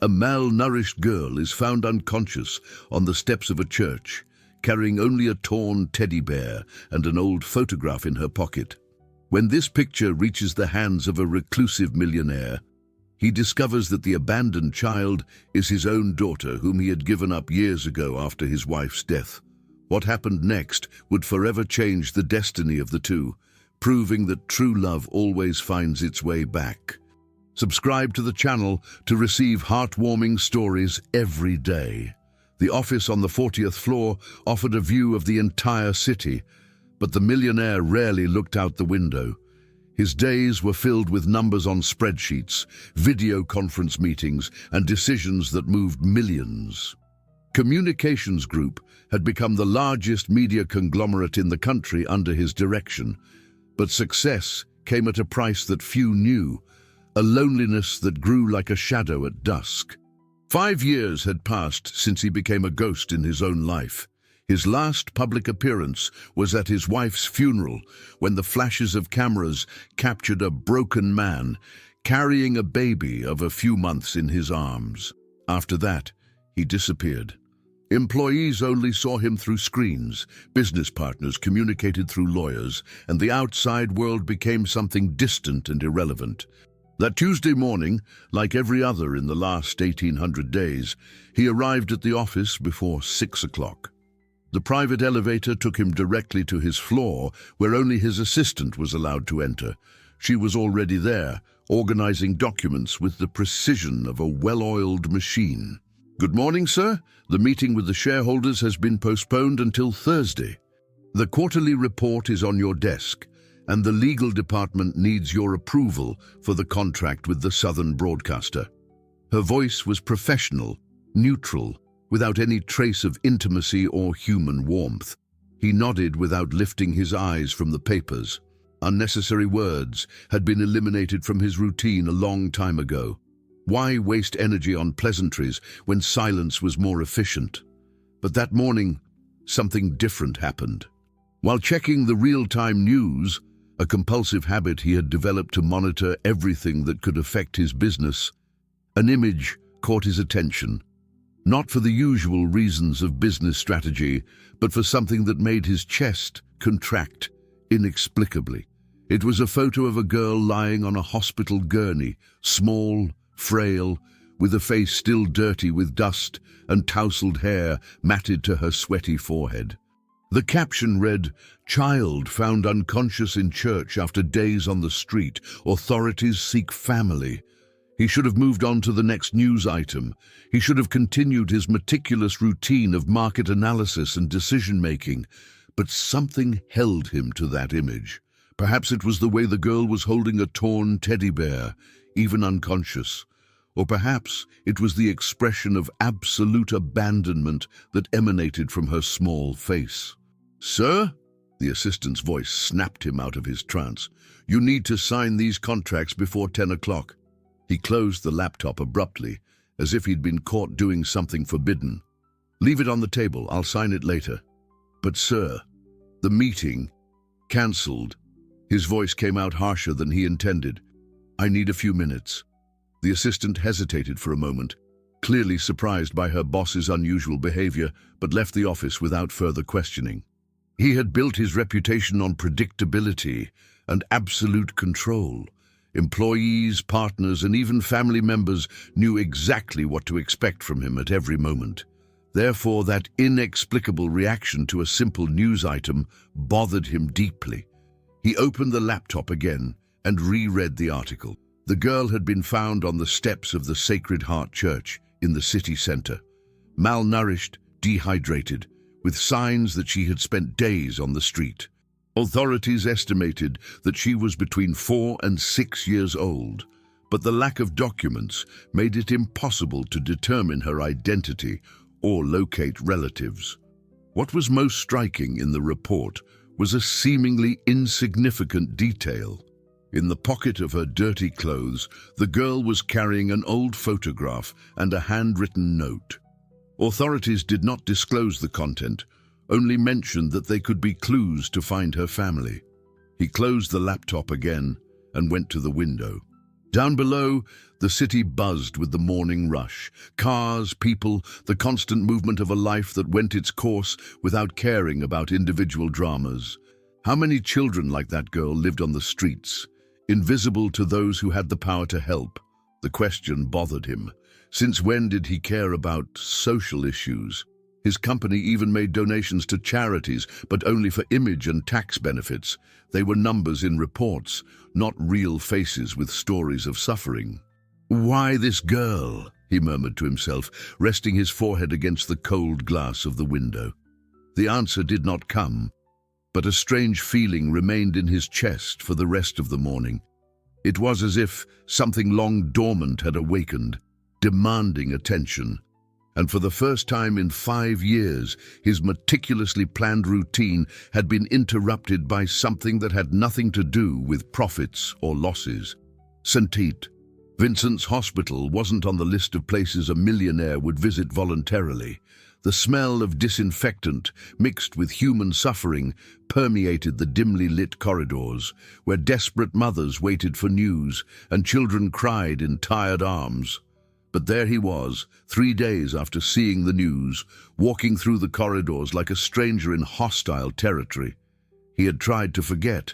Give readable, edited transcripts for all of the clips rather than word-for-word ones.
A malnourished girl is found unconscious on the steps of a church, carrying only a torn teddy bear and an old photograph in her pocket. When this picture reaches the hands of a reclusive millionaire, he discovers that the abandoned child is his own daughter, whom he had given up years ago after his wife's death. What happened next would forever change the destiny of the two, proving that true love always finds its way back. Subscribe to the channel to receive heartwarming stories every day. The office on the 40th floor offered a view of the entire city, but the millionaire rarely looked out the window. His days were filled with numbers on spreadsheets, video conference meetings, and decisions that moved millions. Communications Group had become the largest media conglomerate in the country under his direction, but success came at a price that few knew, a loneliness that grew like a shadow at dusk. 5 years had passed since he became a ghost in his own life. His last public appearance was at his wife's funeral, when the flashes of cameras captured a broken man carrying a baby of a few months in his arms. After that, he disappeared. Employees only saw him through screens, business partners communicated through lawyers, and the outside world became something distant and irrelevant. That Tuesday morning, like every other in the last 1800 days, he arrived at the office before 6 o'clock. The private elevator took him directly to his floor, where only his assistant was allowed to enter. She was already there, organizing documents with the precision of a well-oiled machine. "Good morning, sir. The meeting with the shareholders has been postponed until Thursday. The quarterly report is on your desk, and the legal department needs your approval for the contract with the Southern broadcaster." Her voice was professional, neutral, without any trace of intimacy or human warmth. He nodded without lifting his eyes from the papers. Unnecessary words had been eliminated from his routine a long time ago. Why waste energy on pleasantries when silence was more efficient? But that morning, something different happened. While checking the real-time news, a compulsive habit he had developed to monitor everything that could affect his business, an image caught his attention. Not for the usual reasons of business strategy, but for something that made his chest contract inexplicably. It was a photo of a girl lying on a hospital gurney, small, frail, with a face still dirty with dust and tousled hair matted to her sweaty forehead. The caption read, "Child found unconscious in church after days on the street. Authorities seek family." He should have moved on to the next news item. He should have continued his meticulous routine of market analysis and decision-making. But something held him to that image. Perhaps it was the way the girl was holding a torn teddy bear, even unconscious. Or perhaps it was the expression of absolute abandonment that emanated from her small face. "Sir?" The assistant's voice snapped him out of his trance. "You need to sign these contracts before 10 o'clock. He closed the laptop abruptly, as if he'd been caught doing something forbidden. "Leave it on the table, I'll sign it later." "But sir, the meeting cancelled." His voice came out harsher than he intended. "I need a few minutes." The assistant hesitated for a moment, clearly surprised by her boss's unusual behavior, but left the office without further questioning. He had built his reputation on predictability and absolute control. Employees, partners, and even family members knew exactly what to expect from him at every moment. Therefore, that inexplicable reaction to a simple news item bothered him deeply. He opened the laptop again and reread the article. The girl had been found on the steps of the Sacred Heart Church in the city center, malnourished, dehydrated, with signs that she had spent days on the street. Authorities estimated that she was between 4 and 6 years old, but the lack of documents made it impossible to determine her identity or locate relatives. What was most striking in the report was a seemingly insignificant detail. In the pocket of her dirty clothes, the girl was carrying an old photograph and a handwritten note. Authorities did not disclose the content, only mentioned that they could be clues to find her family. He closed the laptop again and went to the window. Down below, the city buzzed with the morning rush. Cars, people, the constant movement of a life that went its course without caring about individual dramas. How many children like that girl lived on the streets, invisible to those who had the power to help? The question bothered him. Since when did he care about social issues? His company even made donations to charities, but only for image and tax benefits. They were numbers in reports, not real faces with stories of suffering. "Why this girl?" he murmured to himself, resting his forehead against the cold glass of the window. The answer did not come, but a strange feeling remained in his chest for the rest of the morning. It was as if something long dormant had awakened, demanding attention. And for the first time in 5 years, his meticulously planned routine had been interrupted by something that had nothing to do with profits or losses. Saint-Tite, Vincent's hospital, wasn't on the list of places a millionaire would visit voluntarily. The smell of disinfectant, mixed with human suffering, permeated the dimly lit corridors, where desperate mothers waited for news and children cried in tired arms. But there he was, 3 days after seeing the news, walking through the corridors like a stranger in hostile territory. He had tried to forget.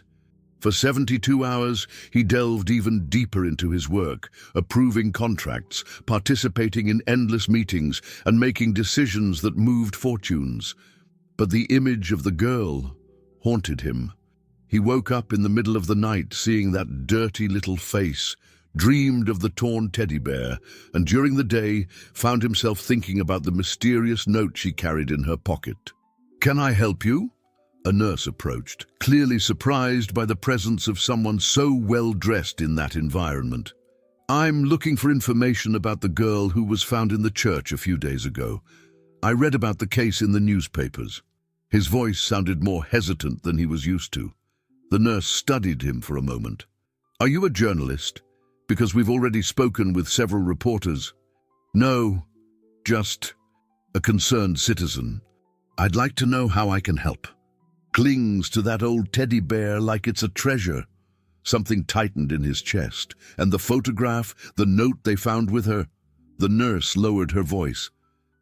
For 72 hours, he delved even deeper into his work, approving contracts, participating in endless meetings, and making decisions that moved fortunes. But the image of the girl haunted him. He woke up in the middle of the night seeing that dirty little face, dreamed of the torn teddy bear, and during the day found himself thinking about the mysterious note she carried in her pocket. "Can I help you?" A nurse approached, clearly surprised by the presence of someone so well dressed in that environment. "I'm looking for information about the girl who was found in the church a few days ago. I read about the case in the newspapers." His voice sounded more hesitant than he was used to. The nurse studied him for a moment. "Are you a journalist? Because we've already spoken with several reporters." "No, just a concerned citizen. I'd like to know how I can help." Clings to that old teddy bear like it's a treasure. Something tightened in his chest, and the photograph, the note they found with her. The nurse lowered her voice.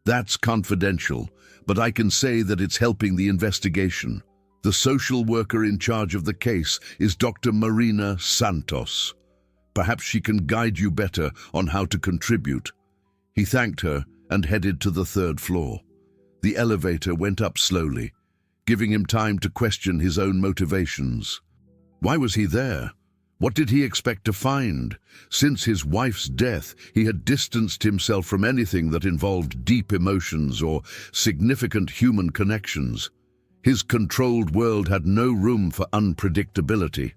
"That's confidential, but I can say that it's helping the investigation. The social worker in charge of the case is Dr. Marina Santos. Perhaps she can guide you better on how to contribute." He thanked her and headed to the 3rd floor. The elevator went up slowly, giving him time to question his own motivations. Why was he there? What did he expect to find? Since his wife's death, he had distanced himself from anything that involved deep emotions or significant human connections. His controlled world had no room for unpredictability.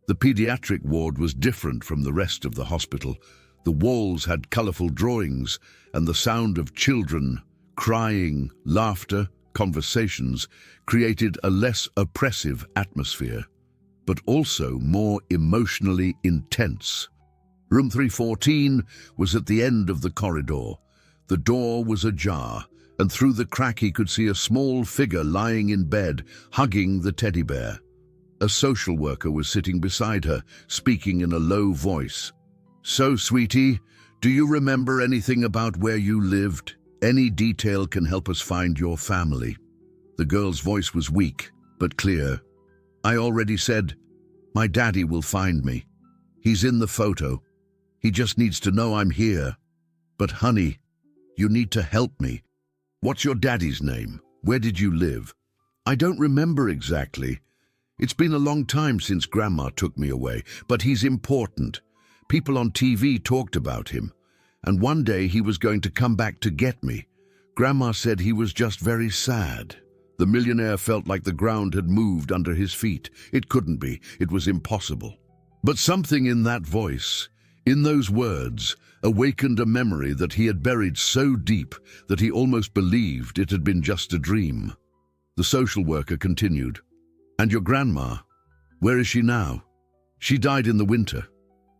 The pediatric ward was different from the rest of the hospital. The walls had colorful drawings, and the sound of children, crying, laughter, conversations created a less oppressive atmosphere, but also more emotionally intense. Room 314 was at the end of the corridor. The door was ajar, and through the crack he could see a small figure lying in bed, hugging the teddy bear. A social worker was sitting beside her, speaking in a low voice. "So, sweetie, do you remember anything about where you lived? Any detail can help us find your family." The girl's voice was weak, but clear. "I already said, my daddy will find me. He's in the photo. He just needs to know I'm here. But honey, you need to help me. What's your daddy's name? Where did you live?" "I don't remember exactly. It's been a long time since Grandma took me away, but he's important. People on TV talked about him, and one day he was going to come back to get me. Grandma said he was just very sad." The millionaire felt like the ground had moved under his feet. It couldn't be. It was impossible. But something in that voice, in those words, awakened a memory that he had buried so deep that he almost believed it had been just a dream. The social worker continued. "And your grandma, where is she now?" "She died in the winter.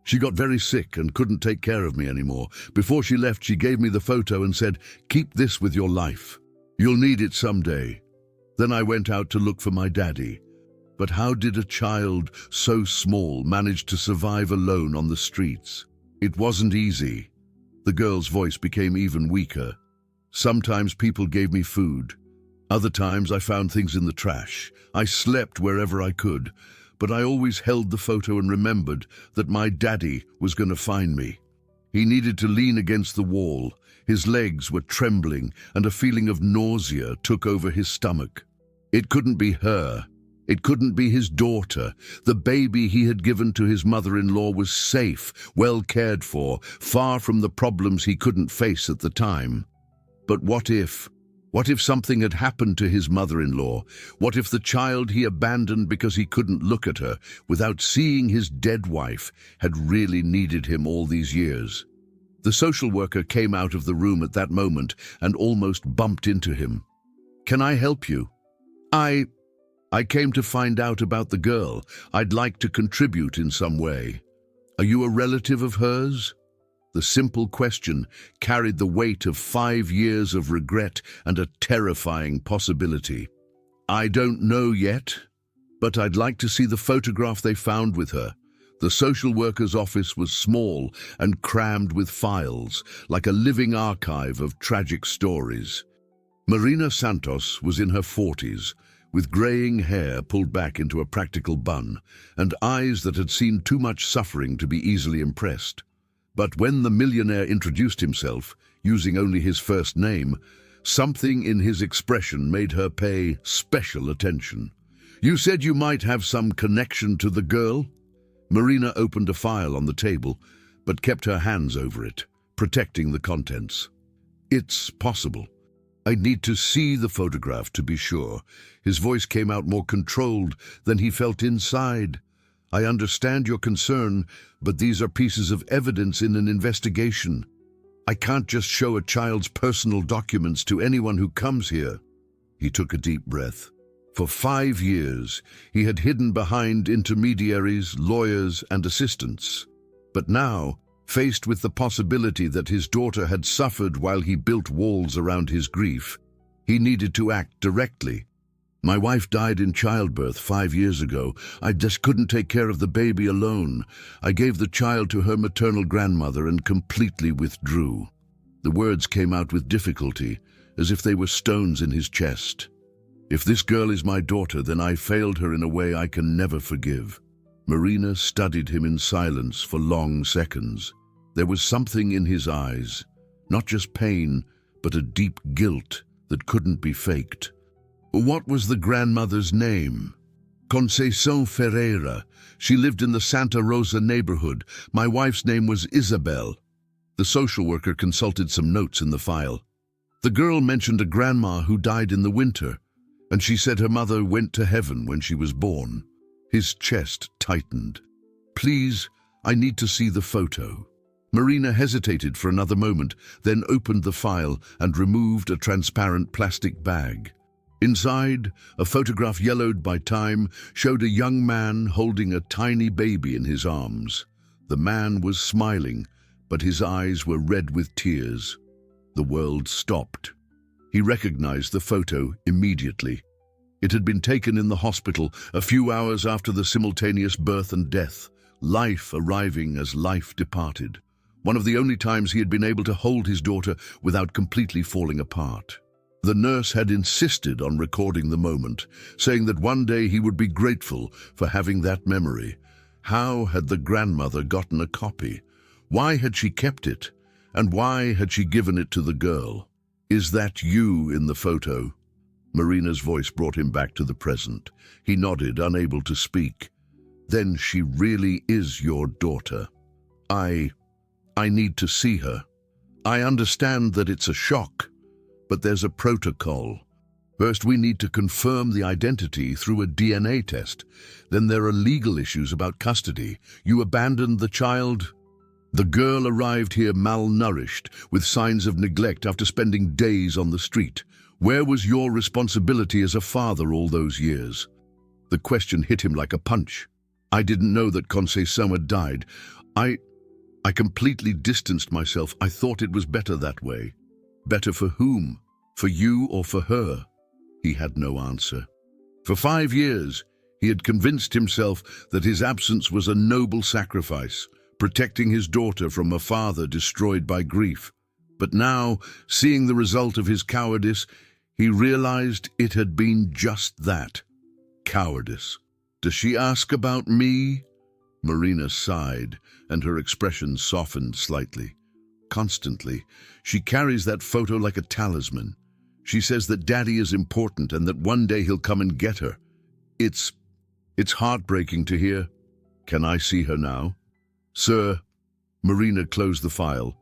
She got very sick and couldn't take care of me anymore. Before she left, she gave me the photo and said, 'Keep this with your life. You'll need it someday.' Then I went out to look for my daddy. But how did a child so small manage to survive alone on the streets?" It wasn't easy. The girl's voice became even weaker. Sometimes people gave me food. Other times I found things in the trash. I slept wherever I could, but I always held the photo and remembered that my daddy was going to find me. He needed to lean against the wall. His legs were trembling, and a feeling of nausea took over his stomach. It couldn't be her. It couldn't be his daughter. The baby he had given to his mother-in-law was safe, well cared for, far from the problems he couldn't face at the time. But what if? What if something had happened to his mother-in-law? What if the child he abandoned because he couldn't look at her without seeing his dead wife had really needed him all these years? The social worker came out of the room at that moment and almost bumped into him. "Can I help you?" I came to find out about the girl. I'd like to contribute in some way. Are you a relative of hers?" The simple question carried the weight of 5 years of regret and a terrifying possibility. "I don't know yet, but I'd like to see the photograph they found with her." The social worker's office was small and crammed with files, like a living archive of tragic stories. Marina Santos was in her 40s, with graying hair pulled back into a practical bun, and eyes that had seen too much suffering to be easily impressed. But when the millionaire introduced himself, using only his first name, something in his expression made her pay special attention. "You said you might have some connection to the girl?" Marina opened a file on the table, but kept her hands over it, protecting the contents. "It's possible. I need to see the photograph to be sure." His voice came out more controlled than he felt inside. "I understand your concern, but these are pieces of evidence in an investigation. I can't just show a child's personal documents to anyone who comes here." He took a deep breath. For 5 years, he had hidden behind intermediaries, lawyers, and assistants. But now, faced with the possibility that his daughter had suffered while he built walls around his grief, he needed to act directly. "My wife died in childbirth 5 years ago. I just couldn't take care of the baby alone. I gave the child to her maternal grandmother and completely withdrew." The words came out with difficulty, as if they were stones in his chest. "If this girl is my daughter, then I failed her in a way I can never forgive." Marina studied him in silence for long seconds. There was something in his eyes, not just pain, but a deep guilt that couldn't be faked. "What was the grandmother's name?" "Conceição Ferreira. She lived in the Santa Rosa neighborhood. My wife's name was Isabel." The social worker consulted some notes in the file. "The girl mentioned a grandma who died in the winter, and she said her mother went to heaven when she was born." His chest tightened. "Please, I need to see the photo." Marina hesitated for another moment, then opened the file and removed a transparent plastic bag. Inside, a photograph yellowed by time showed a young man holding a tiny baby in his arms. The man was smiling, but his eyes were red with tears. The world stopped. He recognized the photo immediately. It had been taken in the hospital a few hours after the simultaneous birth and death, life arriving as life departed. One of the only times he had been able to hold his daughter without completely falling apart. The nurse had insisted on recording the moment, saying that one day he would be grateful for having that memory. How had the grandmother gotten a copy? Why had she kept it? And why had she given it to the girl? "Is that you in the photo?" Marina's voice brought him back to the present. He nodded, unable to speak. "Then she really is your daughter. I need to see her. I understand that it's a shock, but there's a protocol. First, we need to confirm the identity through a DNA test. Then there are legal issues about custody. You abandoned the child. The girl arrived here malnourished, with signs of neglect after spending days on the street. Where was your responsibility as a father all those years?" The question hit him like a punch. "I didn't know that Conceição had died. I completely distanced myself. I thought it was better that way." "Better for whom? For you or for her?" He had no answer. For 5 years, he had convinced himself that his absence was a noble sacrifice, protecting his daughter from a father destroyed by grief. But now, seeing the result of his cowardice, he realized it had been just that, cowardice. "Does she ask about me?" Marina sighed, and her expression softened slightly. "Constantly. She carries that photo like a talisman. She says that Daddy is important and that one day he'll come and get her. It's heartbreaking to hear." "Can I see her now?" "Sir." Marina closed the file.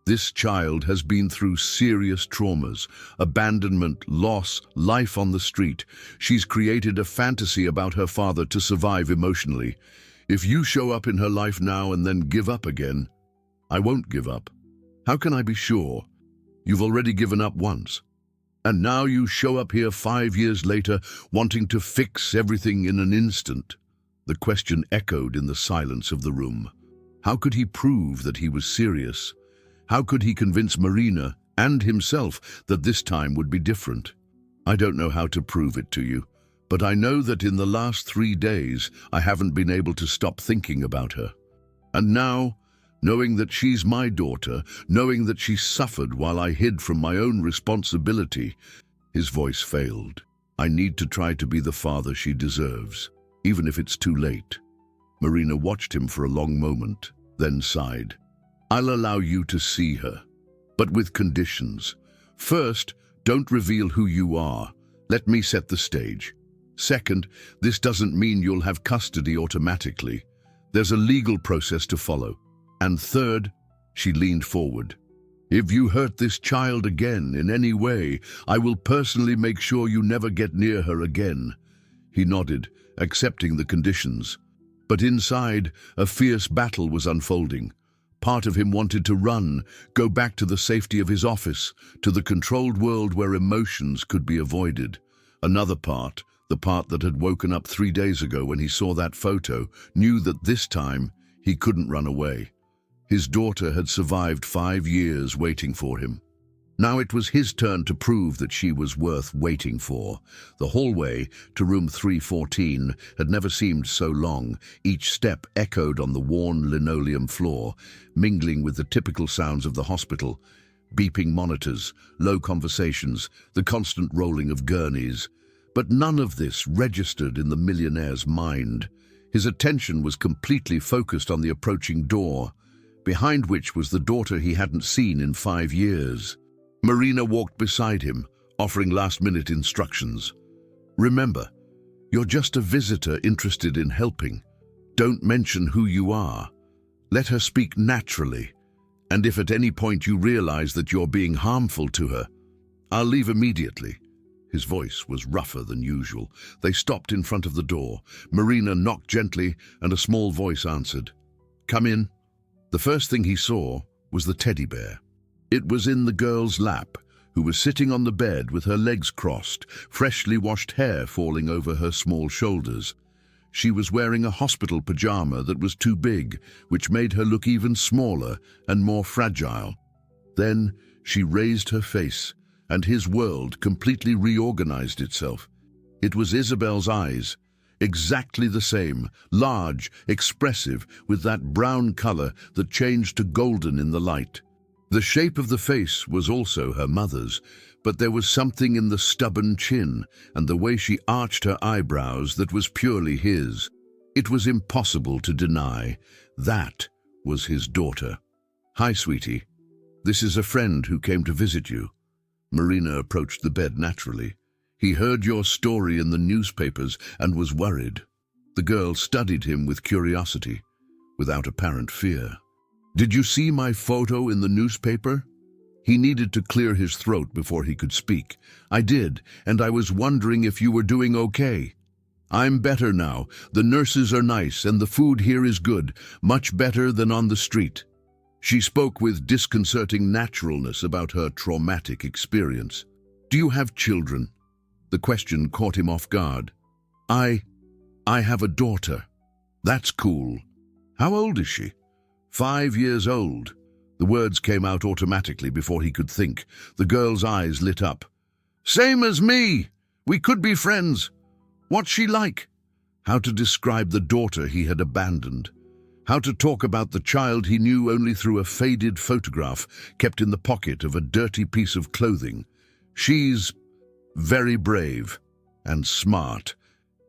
"This child has been through serious traumas, abandonment, loss, life on the street. She's created a fantasy about her father to survive emotionally. If you show up in her life now and then give up again..." "I won't give up. How can I be sure? You've already given up once. And now you show up here 5 years later, wanting to fix everything in an instant." The question echoed in the silence of the room. How could he prove that he was serious? How could he convince Marina and himself that this time would be different? "I don't know how to prove it to you, but I know that in the last 3 days I haven't been able to stop thinking about her. And now, knowing that she's my daughter, knowing that she suffered while I hid from my own responsibility..." His voice failed. "I need to try to be the father she deserves, even if it's too late." Marina watched him for a long moment, then sighed. "I'll allow you to see her, but with conditions. First, don't reveal who you are. Let me set the stage. Second, this doesn't mean you'll have custody automatically. There's a legal process to follow. And third," she leaned forward, "if you hurt this child again in any way, I will personally make sure you never get near her again." He nodded, accepting the conditions. But inside, a fierce battle was unfolding. Part of him wanted to run, go back to the safety of his office, to the controlled world where emotions could be avoided. Another part, the part that had woken up 3 days ago when he saw that photo, knew that this time he couldn't run away. His daughter had survived 5 years waiting for him. Now it was his turn to prove that she was worth waiting for. The hallway to room 314 had never seemed so long. Each step echoed on the worn linoleum floor, mingling with the typical sounds of the hospital: beeping monitors, low conversations, the constant rolling of gurneys. But none of this registered in the millionaire's mind. His attention was completely focused on the approaching door, behind which was the daughter he hadn't seen in 5 years. Marina walked beside him, offering last-minute instructions. "Remember, you're just a visitor interested in helping. Don't mention who you are. Let her speak naturally. And if at any point you realize that you're being harmful to her, I'll leave immediately." His voice was rougher than usual. They stopped in front of the door. Marina knocked gently, and a small voice answered. "Come in." The first thing he saw was the teddy bear. It was in the girl's lap, who was sitting on the bed with her legs crossed, freshly washed hair falling over her small shoulders. She was wearing a hospital pajama that was too big, which made her look even smaller and more fragile. Then she raised her face, and his world completely reorganized itself. It was Isabel's eyes, exactly the same, large, expressive, with that brown color that changed to golden in the light. The shape of the face was also her mother's, but there was something in the stubborn chin and the way she arched her eyebrows that was purely his. It was impossible to deny. That was his daughter. "Hi, sweetie. This is a friend who came to visit you." Marina approached the bed naturally. He heard your story in the newspapers and was worried. The girl studied him with curiosity, without apparent fear. "Did you see my photo in the newspaper?" He needed to clear his throat before he could speak. "I did, and I was wondering if you were doing okay." "I'm better now. The nurses are nice, and the food here is good, much better than on the street." She spoke with disconcerting naturalness about her traumatic experience. "Do you have children?" The question caught him off guard. I have a daughter." "That's cool. How old is she?" 5 years old." The words came out automatically before he could think. The girl's eyes lit up. "Same as me! We could be friends. What's she like?" How to describe the daughter he had abandoned? How to talk about the child he knew only through a faded photograph kept in the pocket of a dirty piece of clothing. She's very brave and smart,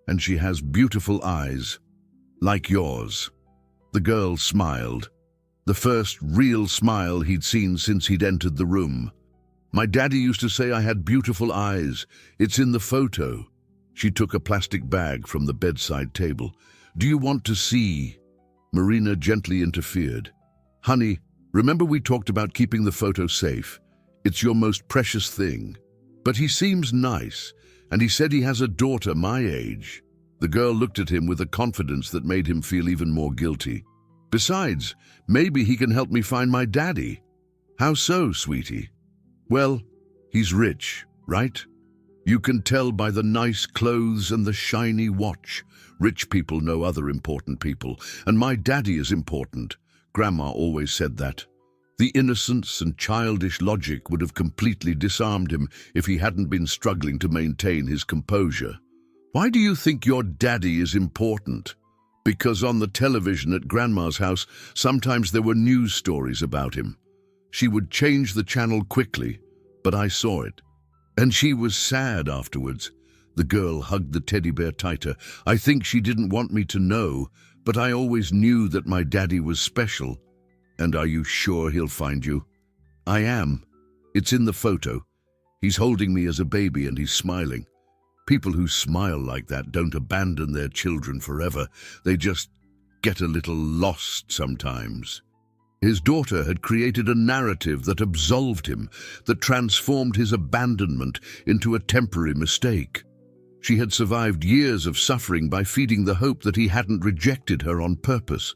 and she has beautiful eyes, like yours. The girl smiled, the first real smile he'd seen since he'd entered the room. My daddy used to say I had beautiful eyes. It's in the photo. She took a plastic bag from the bedside table. Do you want to see? Marina gently interfered. Honey, remember we talked about keeping the photo safe? It's your most precious thing. But he seems nice, and he said he has a daughter my age. The girl looked at him with a confidence that made him feel even more guilty. Besides, maybe he can help me find my daddy. How so, sweetie? Well, he's rich, right? You can tell by the nice clothes and the shiny watch. Rich people know other important people, and my daddy is important. Grandma always said that. The innocence and childish logic would have completely disarmed him if he hadn't been struggling to maintain his composure. Why do you think your daddy is important? Because on the television at Grandma's house, sometimes there were news stories about him. She would change the channel quickly, but I saw it. And she was sad afterwards. The girl hugged the teddy bear tighter. I think she didn't want me to know, but I always knew that my daddy was special. And are you sure he'll find you? I am. It's in the photo. He's holding me as a baby and he's smiling. People who smile like that don't abandon their children forever. They just get a little lost sometimes. His daughter had created a narrative that absolved him, that transformed his abandonment into a temporary mistake. She had survived years of suffering by feeding the hope that he hadn't rejected her on purpose.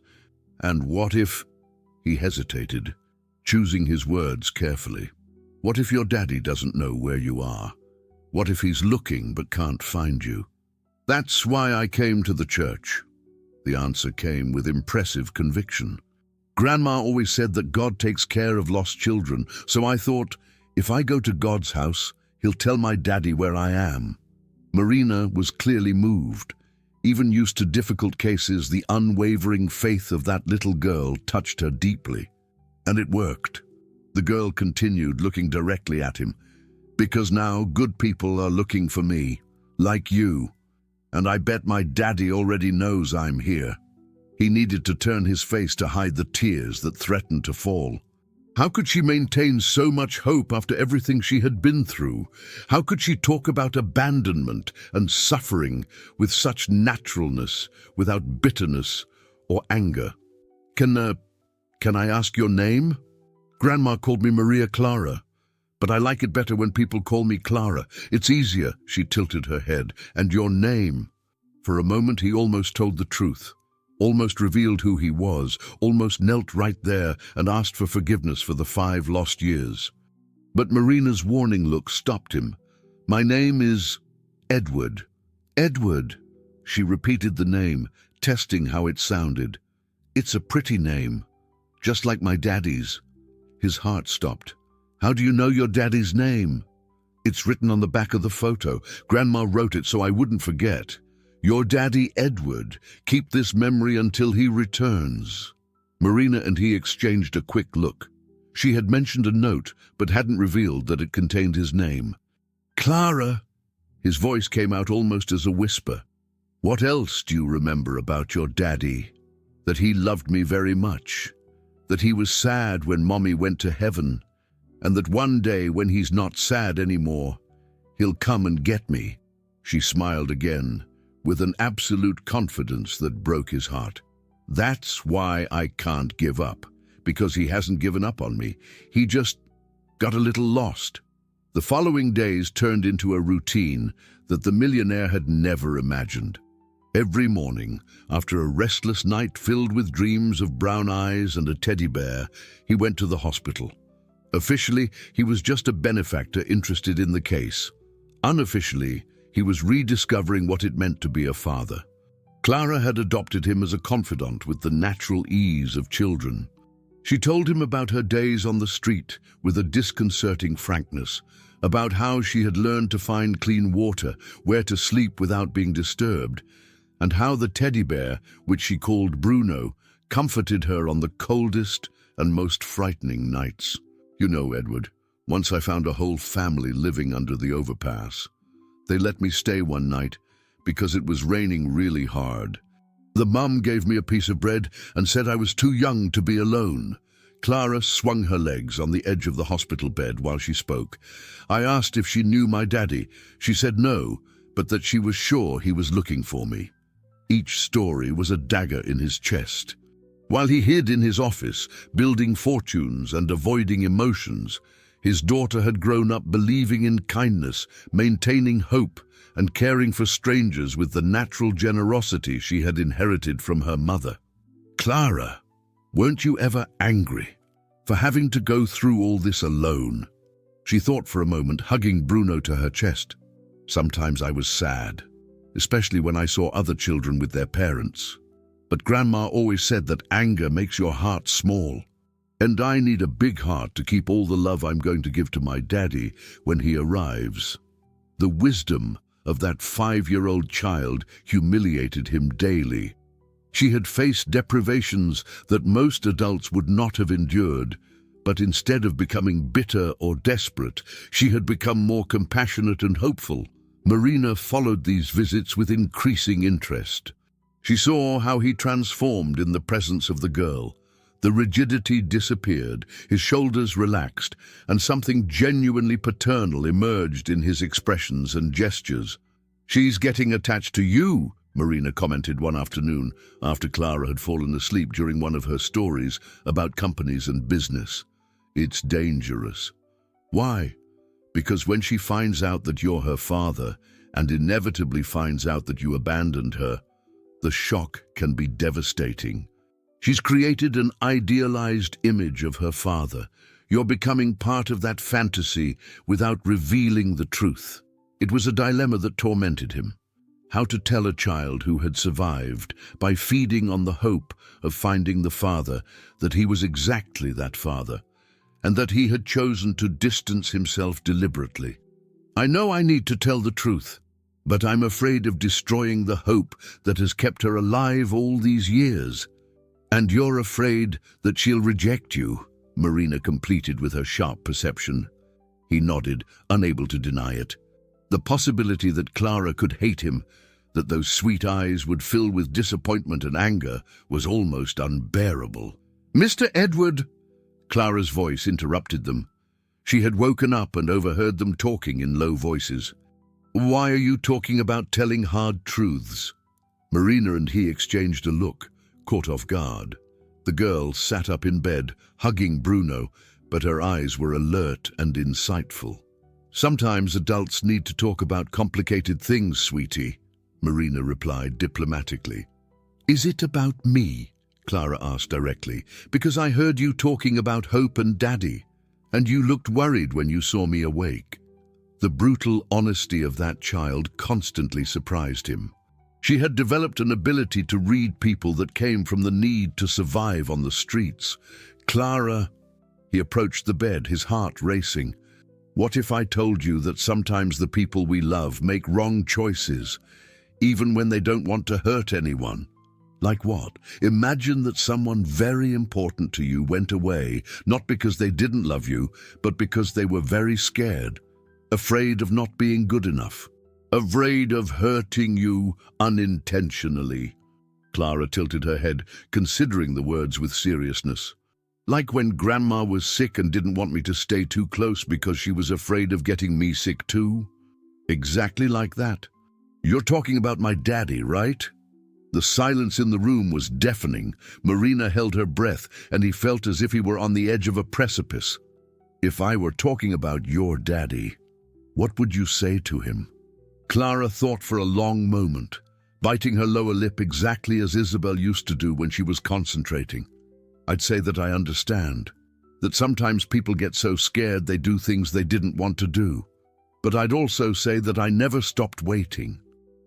And what if... He hesitated, choosing his words carefully. What if your daddy doesn't know where you are? What if he's looking but can't find you? That's why I came to the church. The answer came with impressive conviction. Grandma always said that God takes care of lost children, so I thought, if I go to God's house, he'll tell my daddy where I am. Marina was clearly moved. Even used to difficult cases, the unwavering faith of that little girl touched her deeply. And it worked. The girl continued, looking directly at him. Because now good people are looking for me, like you. And I bet my daddy already knows I'm here. He needed to turn his face to hide the tears that threatened to fall. How could she maintain so much hope after everything she had been through? How could she talk about abandonment and suffering with such naturalness, without bitterness or anger? Can I ask your name? Grandma called me Maria Clara, but I like it better when people call me Clara. It's easier, she tilted her head. And your name? For a moment he almost told the truth. Almost revealed who he was, almost knelt right there and asked for forgiveness for the 5 lost years. But Marina's warning look stopped him. My name is Edward. Edward. She repeated the name, testing how it sounded. It's a pretty name, just like my daddy's. His heart stopped. How do you know your daddy's name? It's written on the back of the photo. Grandma wrote it so I wouldn't forget. Your daddy, Edward. Keep this memory until he returns. Marina and he exchanged a quick look. She had mentioned a note, but hadn't revealed that it contained his name. Clara! His voice came out almost as a whisper. What else do you remember about your daddy? That he loved me very much. That he was sad when Mommy went to heaven. And that one day when he's not sad anymore, he'll come and get me. She smiled again, with an absolute confidence that broke his heart. That's why I can't give up, because he hasn't given up on me. He just got a little lost. The following days turned into a routine that the millionaire had never imagined. Every morning, after a restless night filled with dreams of brown eyes and a teddy bear, he went to the hospital. Officially, he was just a benefactor interested in the case. Unofficially, he was rediscovering what it meant to be a father. Clara had adopted him as a confidant with the natural ease of children. She told him about her days on the street with a disconcerting frankness, about how she had learned to find clean water, where to sleep without being disturbed, and how the teddy bear, which she called Bruno, comforted her on the coldest and most frightening nights. You know, Edward, once I found a whole family living under the overpass. They let me stay one night because it was raining really hard. The mum gave me a piece of bread and said I was too young to be alone. Clara swung her legs on the edge of the hospital bed while she spoke. I asked if she knew my daddy. She said no, but that she was sure he was looking for me. Each story was a dagger in his chest. While he hid in his office, building fortunes and avoiding emotions, his daughter had grown up believing in kindness, maintaining hope, and caring for strangers with the natural generosity she had inherited from her mother. Clara, weren't you ever angry for having to go through all this alone? She thought for a moment, hugging Bruno to her chest. Sometimes I was sad, especially when I saw other children with their parents. But Grandma always said that anger makes your heart small. And I need a big heart to keep all the love I'm going to give to my daddy when he arrives. The wisdom of that 5-year-old child humiliated him daily. She had faced deprivations that most adults would not have endured, but instead of becoming bitter or desperate, she had become more compassionate and hopeful. Marina followed these visits with increasing interest. She saw how he transformed in the presence of the girl. The rigidity disappeared, his shoulders relaxed, and something genuinely paternal emerged in his expressions and gestures. "She's getting attached to you," Marina commented one afternoon after Clara had fallen asleep during one of her stories about companies and business. "It's dangerous." "Why?" "Because when she finds out that you're her father, and inevitably finds out that you abandoned her, the shock can be devastating. She's created an idealized image of her father. You're becoming part of that fantasy without revealing the truth." It was a dilemma that tormented him. How to tell a child who had survived by feeding on the hope of finding the father that he was exactly that father, and that he had chosen to distance himself deliberately. "I know I need to tell the truth, but I'm afraid of destroying the hope that has kept her alive all these years." "And you're afraid that she'll reject you," Marina completed with her sharp perception. He nodded, unable to deny it. The possibility that Clara could hate him, that those sweet eyes would fill with disappointment and anger, was almost unbearable. "Mr. Edward!" Clara's voice interrupted them. She had woken up and overheard them talking in low voices. "Why are you talking about telling hard truths?" Marina and he exchanged a look, caught off guard. The girl sat up in bed, hugging Bruno, but her eyes were alert and insightful. "Sometimes adults need to talk about complicated things, sweetie," Marina replied diplomatically. "Is it about me?" Clara asked directly. "Because I heard you talking about Hope and Daddy, and you looked worried when you saw me awake." The brutal honesty of that child constantly surprised him. She had developed an ability to read people that came from the need to survive on the streets. "Clara," he approached the bed, his heart racing. "What if I told you that sometimes the people we love make wrong choices, even when they don't want to hurt anyone?" "Like what?" "Imagine that someone very important to you went away, not because they didn't love you, but because they were very scared, afraid of not being good enough, afraid of hurting you unintentionally." Clara tilted her head, considering the words with seriousness. "Like when Grandma was sick and didn't want me to stay too close because she was afraid of getting me sick too?" "Exactly like that." "You're talking about my daddy, right?" The silence in the room was deafening. Marina held her breath, and he felt as if he were on the edge of a precipice. "If I were talking about your daddy, what would you say to him?" Clara thought for a long moment, biting her lower lip exactly as Isabel used to do when she was concentrating. "I'd say that I understand, that sometimes people get so scared they do things they didn't want to do. But I'd also say that I never stopped waiting,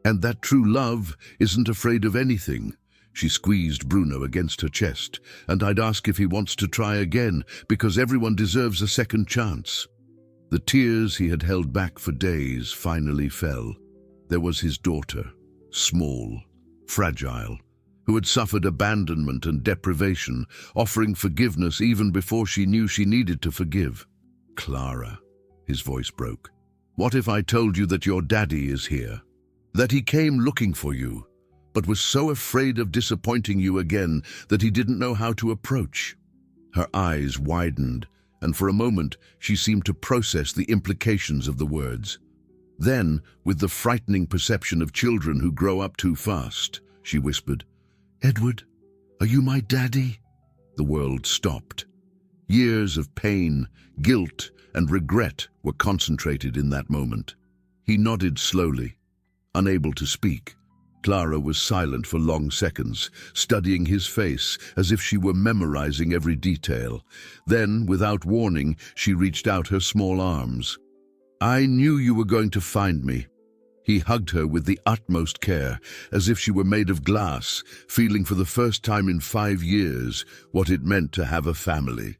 and that true love isn't afraid of anything." She squeezed Bruno against her chest. "And I'd ask if he wants to try again, because everyone deserves a second chance." The tears he had held back for days finally fell. There was his daughter, small, fragile, who had suffered abandonment and deprivation, offering forgiveness even before she knew she needed to forgive. Clara, his voice broke. What if I told you that your daddy is here? That he came looking for you, but was so afraid of disappointing you again that he didn't know how to approach? Her eyes widened, and for a moment she seemed to process the implications of the words. Then, with the frightening perception of children who grow up too fast, she whispered, "Edward, are you my daddy?" The world stopped. Years of pain, guilt, and regret were concentrated in that moment. He nodded slowly, unable to speak. Clara was silent for long seconds, studying his face as if she were memorizing every detail. Then, without warning, she reached out her small arms. "I knew you were going to find me." He hugged her with the utmost care, as if she were made of glass, feeling for the first time in 5 years what it meant to have a family.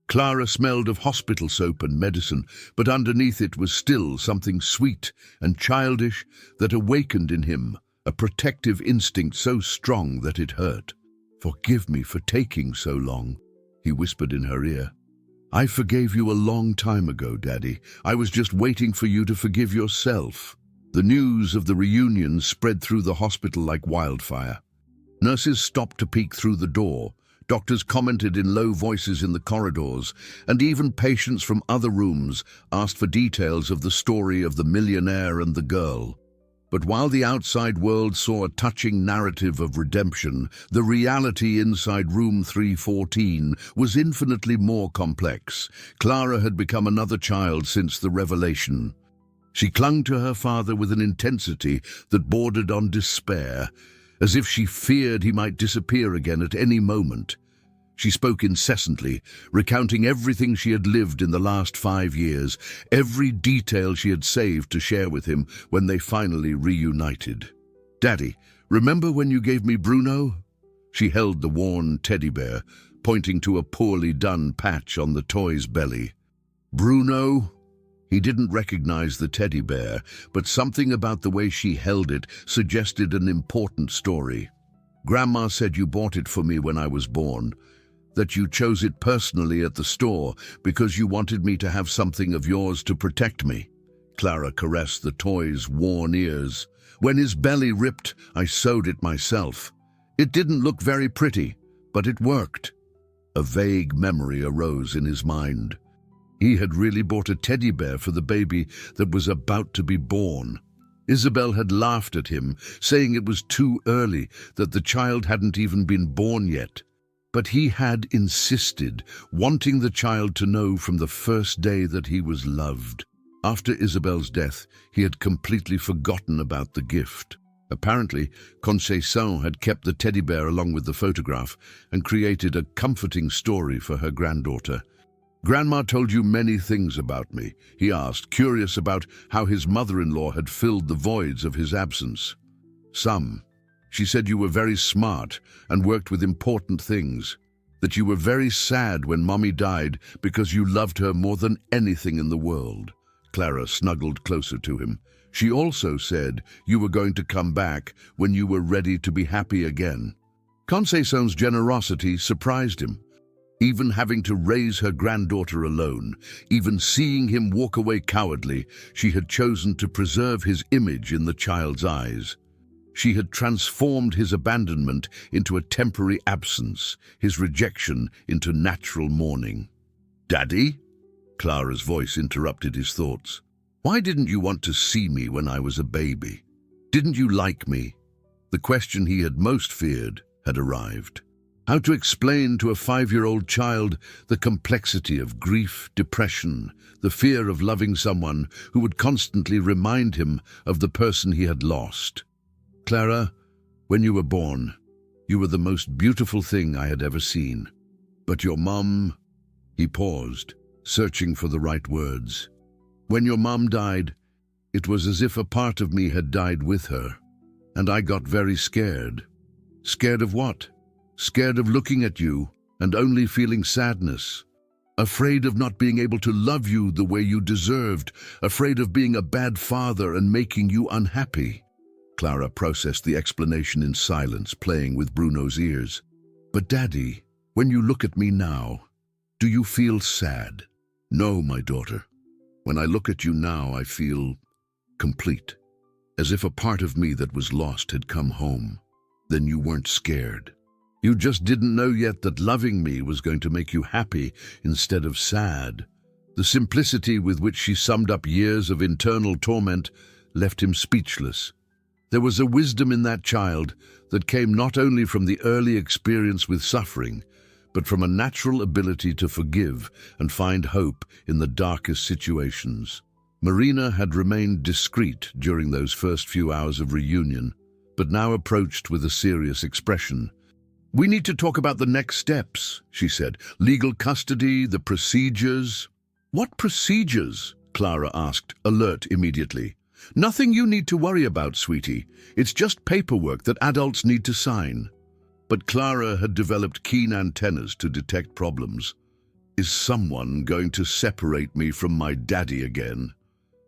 Clara smelled of hospital soap and medicine, but underneath it was still something sweet and childish that awakened in him, a protective instinct so strong that it hurt. "Forgive me for taking so long," he whispered in her ear. "I forgave you a long time ago, Daddy. I was just waiting for you to forgive yourself." The news of the reunion spread through the hospital like wildfire. Nurses stopped to peek through the door. Doctors commented in low voices in the corridors, and even patients from other rooms asked for details of the story of the millionaire and the girl. But while the outside world saw a touching narrative of redemption, the reality inside room 314 was infinitely more complex. Clara had become another child since the revelation. She clung to her father with an intensity that bordered on despair, as if she feared he might disappear again at any moment. She spoke incessantly, recounting everything she had lived in the last 5 years, every detail she had saved to share with him when they finally reunited. "Daddy, remember when you gave me Bruno?" She held the worn teddy bear, pointing to a poorly done patch on the toy's belly. "Bruno?" He didn't recognize the teddy bear, but something about the way she held it suggested an important story. "Grandma said you bought it for me when I was born, that you chose it personally at the store because you wanted me to have something of yours to protect me." Clara caressed the toy's worn ears. "When his belly ripped, I sewed it myself. It didn't look very pretty, but it worked." A vague memory arose in his mind. He had really bought a teddy bear for the baby that was about to be born. Isabel had laughed at him, saying it was too early, that the child hadn't even been born yet. But he had insisted, wanting the child to know from the first day that he was loved. After Isabel's death, he had completely forgotten about the gift. Apparently, Conceição had kept the teddy bear along with the photograph and created a comforting story for her granddaughter. "Grandma told you many things about me," he asked, curious about how his mother-in-law had filled the voids of his absence. "Some. She said you were very smart and worked with important things, that you were very sad when Mommy died because you loved her more than anything in the world." Clara snuggled closer to him. "She also said you were going to come back when you were ready to be happy again." Conceição's generosity surprised him. Even having to raise her granddaughter alone, even seeing him walk away cowardly, she had chosen to preserve his image in the child's eyes. She had transformed his abandonment into a temporary absence, his rejection into natural mourning. "Daddy?" Clara's voice interrupted his thoughts. "Why didn't you want to see me when I was a baby? Didn't you like me?" The question he had most feared had arrived. How to explain to a 5-year-old child the complexity of grief, depression, the fear of loving someone who would constantly remind him of the person he had lost? "Clara, when you were born, you were the most beautiful thing I had ever seen. But your mum..." He paused, searching for the right words. "When your mum died, it was as if a part of me had died with her, and I got very scared." "Scared of what?" "Scared of looking at you and only feeling sadness. Afraid of not being able to love you the way you deserved. Afraid of being a bad father and making you unhappy." Clara processed the explanation in silence, playing with Bruno's ears. But Daddy, when you look at me now, do you feel sad? No, my daughter. When I look at you now, I feel complete. As if a part of me that was lost had come home. Then you weren't scared. You just didn't know yet that loving me was going to make you happy instead of sad. The simplicity with which she summed up years of internal torment left him speechless. There was a wisdom in that child that came not only from the early experience with suffering, but from a natural ability to forgive and find hope in the darkest situations. Marina had remained discreet during those first few hours of reunion, but now approached with a serious expression. "We need to talk about the next steps," she said. "Legal custody, the procedures." "What procedures?" Clara asked, alert immediately. "Nothing you need to worry about, sweetie. It's just paperwork that adults need to sign." But Clara had developed keen antennas to detect problems. "Is someone going to separate me from my daddy again?"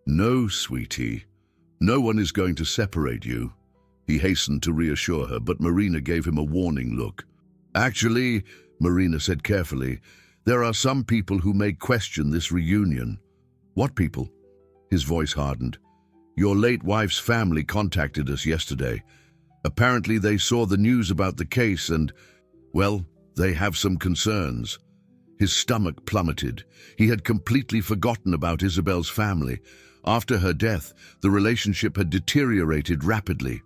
"No, sweetie. No one is going to separate you." He hastened to reassure her, but Marina gave him a warning look. "Actually," Marina said carefully, "there are some people who may question this reunion." "What people?" His voice hardened. "Your late wife's family contacted us yesterday. Apparently they saw the news about the case and, well, they have some concerns." His stomach plummeted. He had completely forgotten about Isabel's family. After her death, the relationship had deteriorated rapidly.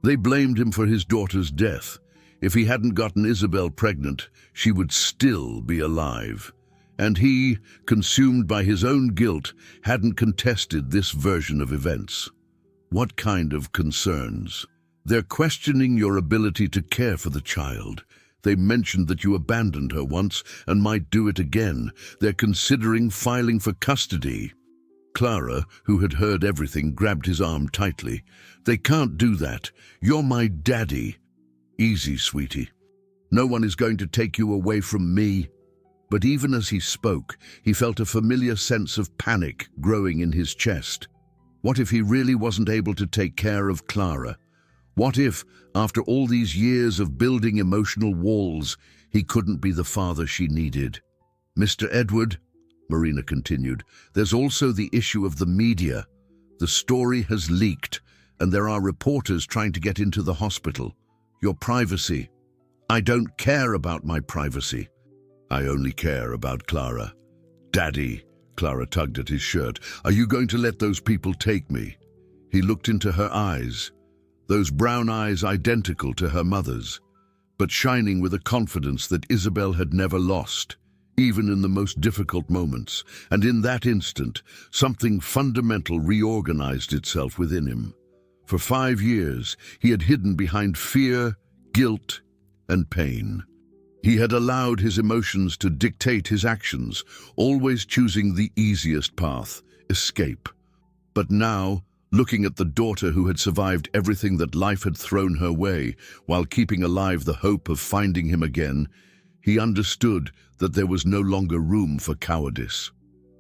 They blamed him for his daughter's death. If he hadn't gotten Isabel pregnant, she would still be alive. And he, consumed by his own guilt, hadn't contested this version of events. "What kind of concerns?" "They're questioning your ability to care for the child. They mentioned that you abandoned her once and might do it again. They're considering filing for custody." Clara, who had heard everything, grabbed his arm tightly. "They can't do that. You're my daddy." "Easy, sweetie. No one is going to take you away from me." But even as he spoke, he felt a familiar sense of panic growing in his chest. What if he really wasn't able to take care of Clara? What if, after all these years of building emotional walls, he couldn't be the father she needed? "Mr. Edward," Marina continued, "there's also the issue of the media. The story has leaked, and there are reporters trying to get into the hospital. Your privacy." "I don't care about my privacy." "I only care about Clara." "Daddy," Clara tugged at his shirt, "are you going to let those people take me?" He looked into her eyes, those brown eyes identical to her mother's, but shining with a confidence that Isabel had never lost, even in the most difficult moments. And in that instant, something fundamental reorganized itself within him. For 5 years, he had hidden behind fear, guilt, and pain. He had allowed his emotions to dictate his actions, always choosing the easiest path, escape. But now, looking at the daughter who had survived everything that life had thrown her way, while keeping alive the hope of finding him again, he understood that there was no longer room for cowardice.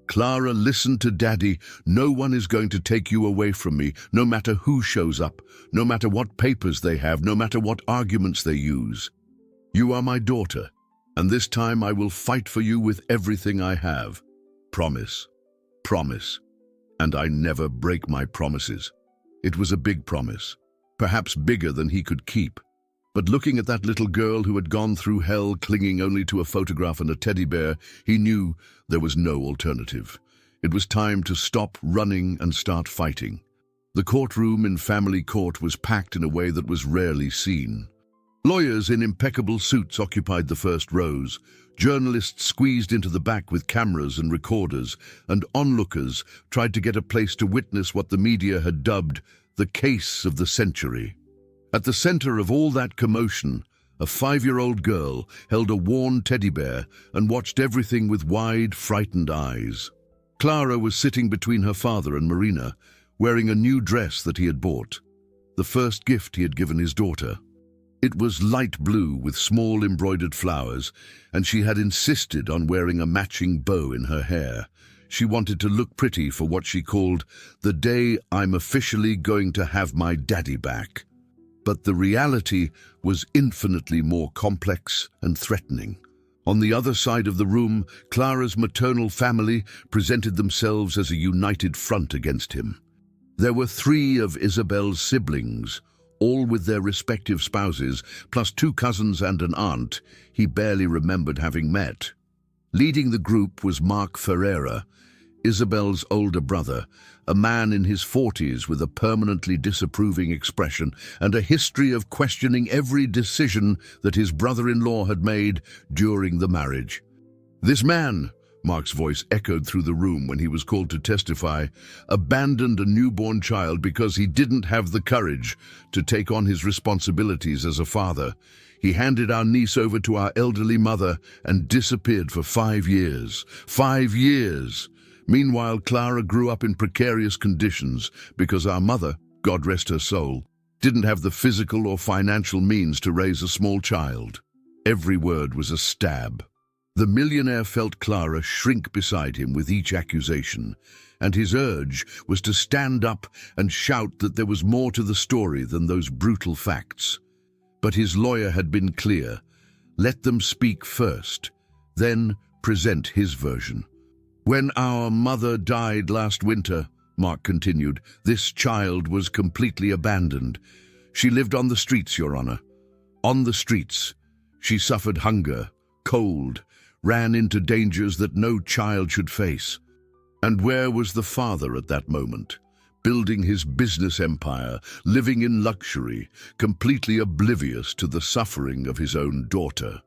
"Clara, listen to Daddy. No one is going to take you away from me, no matter who shows up, no matter what papers they have, no matter what arguments they use. You are my daughter, and this time I will fight for you with everything I have. Promise. Promise." And I never break my promises. It was a big promise, perhaps bigger than he could keep. But looking at that little girl who had gone through hell clinging only to a photograph and a teddy bear, he knew there was no alternative. It was time to stop running and start fighting. The courtroom in family court was packed in a way that was rarely seen. Lawyers in impeccable suits occupied the first rows. Journalists squeezed into the back with cameras and recorders, and onlookers tried to get a place to witness what the media had dubbed the case of the century. At the center of all that commotion, a 5-year-old girl held a worn teddy bear and watched everything with wide, frightened eyes. Clara was sitting between her father and Marina, wearing a new dress that he had bought, the first gift he had given his daughter. It was light blue with small embroidered flowers, and she had insisted on wearing a matching bow in her hair. She wanted to look pretty for what she called the day I'm officially going to have my daddy back. But the reality was infinitely more complex and threatening. On the other side of the room, Clara's maternal family presented themselves as a united front against him. There were 3 of Isabel's siblings, all with their respective spouses, plus 2 cousins and an aunt he barely remembered having met. Leading the group was Mark Ferreira, Isabel's older brother, a man in his 40s with a permanently disapproving expression and a history of questioning every decision that his brother-in-law had made during the marriage. This man, Mark's voice echoed through the room when he was called to testify, abandoned a newborn child because he didn't have the courage to take on his responsibilities as a father. He handed our niece over to our elderly mother and disappeared for 5 years. 5 years! Meanwhile, Clara grew up in precarious conditions because our mother, God rest her soul, didn't have the physical or financial means to raise a small child. Every word was a stab. The millionaire felt Clara shrink beside him with each accusation, and his urge was to stand up and shout that there was more to the story than those brutal facts. But his lawyer had been clear. Let them speak first, then present his version. When our mother died last winter, Mark continued, this child was completely abandoned. She lived on the streets, Your Honor. On the streets. She suffered hunger, cold, ran into dangers that no child should face. And where was the father at that moment? Building his business empire, living in luxury, completely oblivious to the suffering of his own daughter.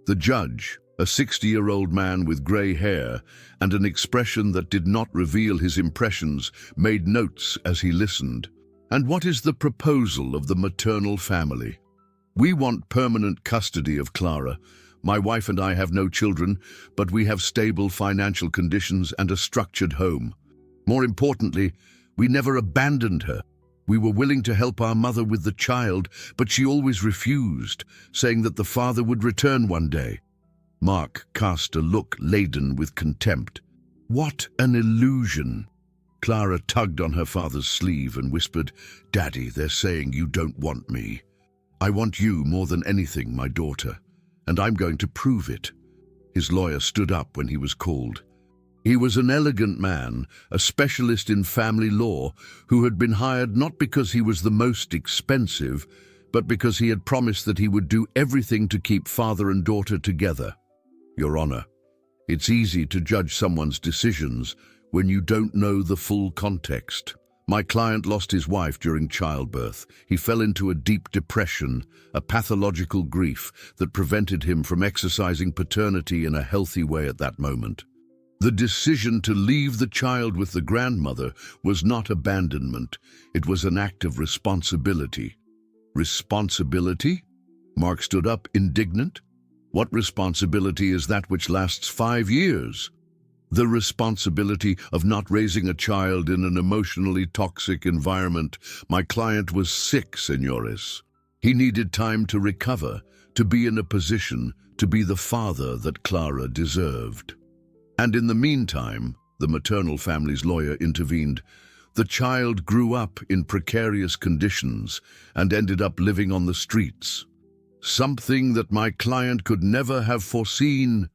The judge, a 60-year-old man with grey hair and an expression that did not reveal his impressions, made notes as he listened. And what is the proposal of the maternal family? We want permanent custody of Clara. My wife and I have no children, but we have stable financial conditions and a structured home. More importantly, we never abandoned her. We were willing to help our mother with the child, but she always refused, saying that the father would return one day. Mark cast a look laden with contempt. What an illusion! Clara tugged on her father's sleeve and whispered, Daddy, they're saying you don't want me. I want you more than anything, my daughter, and I'm going to prove it. His lawyer stood up when he was called. He was an elegant man, a specialist in family law, who had been hired not because he was the most expensive, but because he had promised that he would do everything to keep father and daughter together. Your Honor, it's easy to judge someone's decisions when you don't know the full context. My client lost his wife during childbirth. He fell into a deep depression, a pathological grief that prevented him from exercising paternity in a healthy way at that moment. The decision to leave the child with the grandmother was not abandonment. It was an act of responsibility. Responsibility? Mark stood up, indignant. What responsibility is that which lasts 5 years? The responsibility of not raising a child in an emotionally toxic environment. My client was sick, Senores. He needed time to recover, to be in a position to be the father that Clara deserved. And in the meantime, the maternal family's lawyer intervened. The child grew up in precarious conditions and ended up living on the streets. Something that my client could never have foreseen.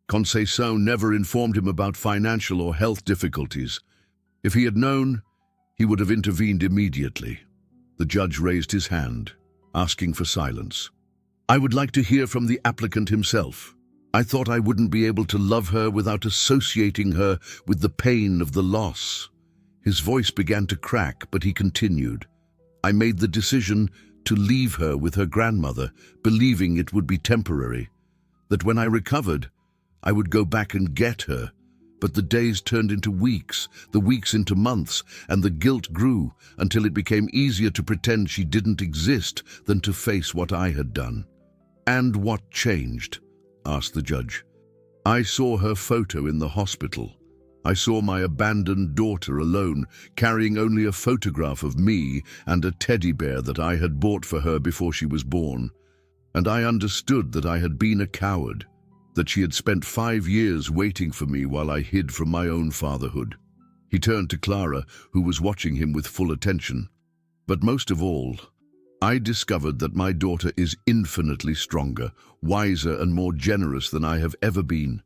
Conceição never informed him about financial or health difficulties. If he had known, he would have intervened immediately. The judge raised his hand, asking for silence. I would like to hear from the applicant himself. I thought I wouldn't be able to love her without associating her with the pain of the loss. His voice began to crack, but he continued. I made the decision to leave her with her grandmother, believing it would be temporary, that when I recovered, I would go back and get her. But the days turned into weeks, the weeks into months, and the guilt grew until it became easier to pretend she didn't exist than to face what I had done. And what changed? Asked the judge. I saw her photo in the hospital. I saw my abandoned daughter alone, carrying only a photograph of me and a teddy bear that I had bought for her before she was born. And I understood that I had been a coward. that she had spent 5 years waiting for me while I hid from my own fatherhood. He turned to Clara, who was watching him with full attention. But most of all, I discovered that my daughter is infinitely stronger, wiser, and more generous than I have ever been.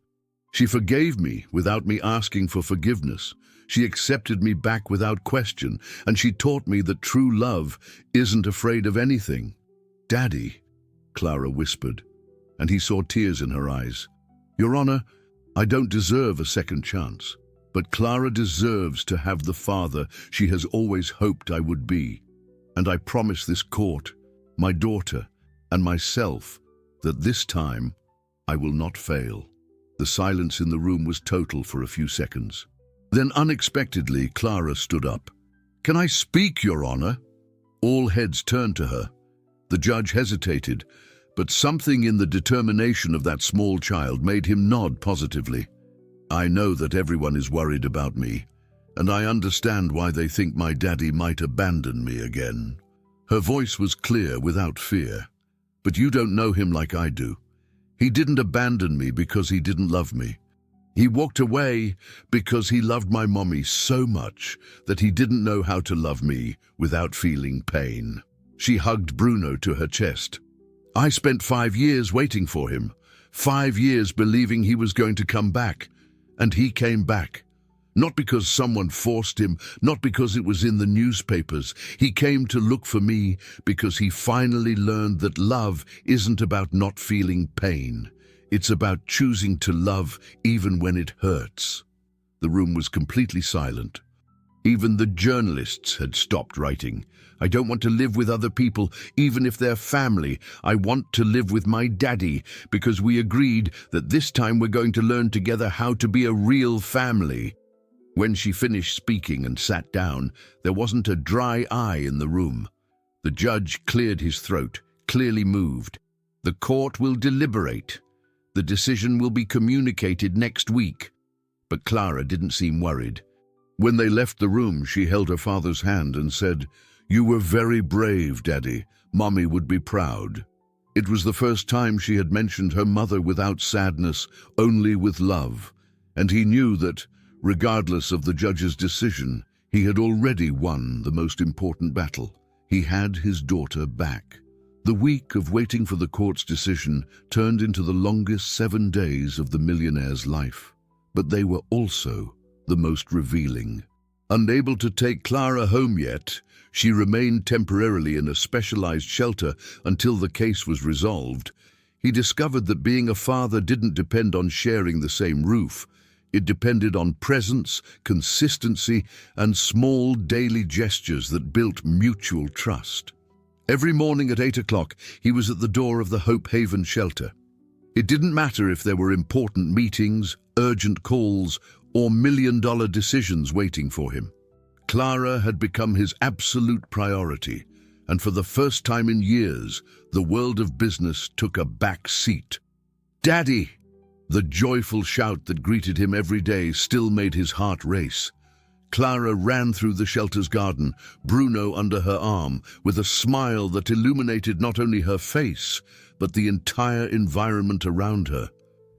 She forgave me without me asking for forgiveness. She accepted me back without question, and she taught me that true love isn't afraid of anything. "Daddy," Clara whispered, and he saw tears in her eyes. "Your Honor, I don't deserve a second chance, but Clara deserves to have the father she has always hoped I would be. And I promise this court, my daughter, and myself that this time I will not fail." The silence in the room was total for a few seconds. Then unexpectedly, Clara stood up. "Can I speak, Your Honor?" All heads turned to her. The judge hesitated, but something in the determination of that small child made him nod positively. "I know that everyone is worried about me, and I understand why they think my daddy might abandon me again." Her voice was clear without fear. "But you don't know him like I do. He didn't abandon me because he didn't love me. He walked away because he loved my mommy so much that he didn't know how to love me without feeling pain." She hugged Bruno to her chest. "I spent 5 years waiting for him, 5 years believing he was going to come back, and he came back. Not because someone forced him, not because it was in the newspapers. He came to look for me because he finally learned that love isn't about not feeling pain. It's about choosing to love even when it hurts." The room was completely silent. Even the journalists had stopped writing. "I don't want to live with other people, even if they're family. I want to live with my daddy because we agreed that this time we're going to learn together how to be a real family." When she finished speaking and sat down, there wasn't a dry eye in the room. The judge cleared his throat, clearly moved. "The court will deliberate. The decision will be communicated next week." But Clara didn't seem worried. When they left the room, she held her father's hand and said, "You were very brave, Daddy. Mommy would be proud." It was the first time she had mentioned her mother without sadness, only with love. And he knew that, regardless of the judge's decision, he had already won the most important battle. He had his daughter back. The week of waiting for the court's decision turned into the longest 7 days of the millionaire's life. But they were also the most revealing. Unable to take Clara home yet, she remained temporarily in a specialized shelter until the case was resolved. He discovered that being a father didn't depend on sharing the same roof. It depended on presence, consistency, and small daily gestures that built mutual trust. Every morning at 8 o'clock, he was at the door of the Hope Haven shelter. It didn't matter if there were important meetings, urgent calls, or million-dollar decisions waiting for him. Clara had become his absolute priority, and for the first time in years, the world of business took a back seat. "Daddy!" The joyful shout that greeted him every day still made his heart race. Clara ran through the shelter's garden, Bruno under her arm, with a smile that illuminated not only her face, but the entire environment around her.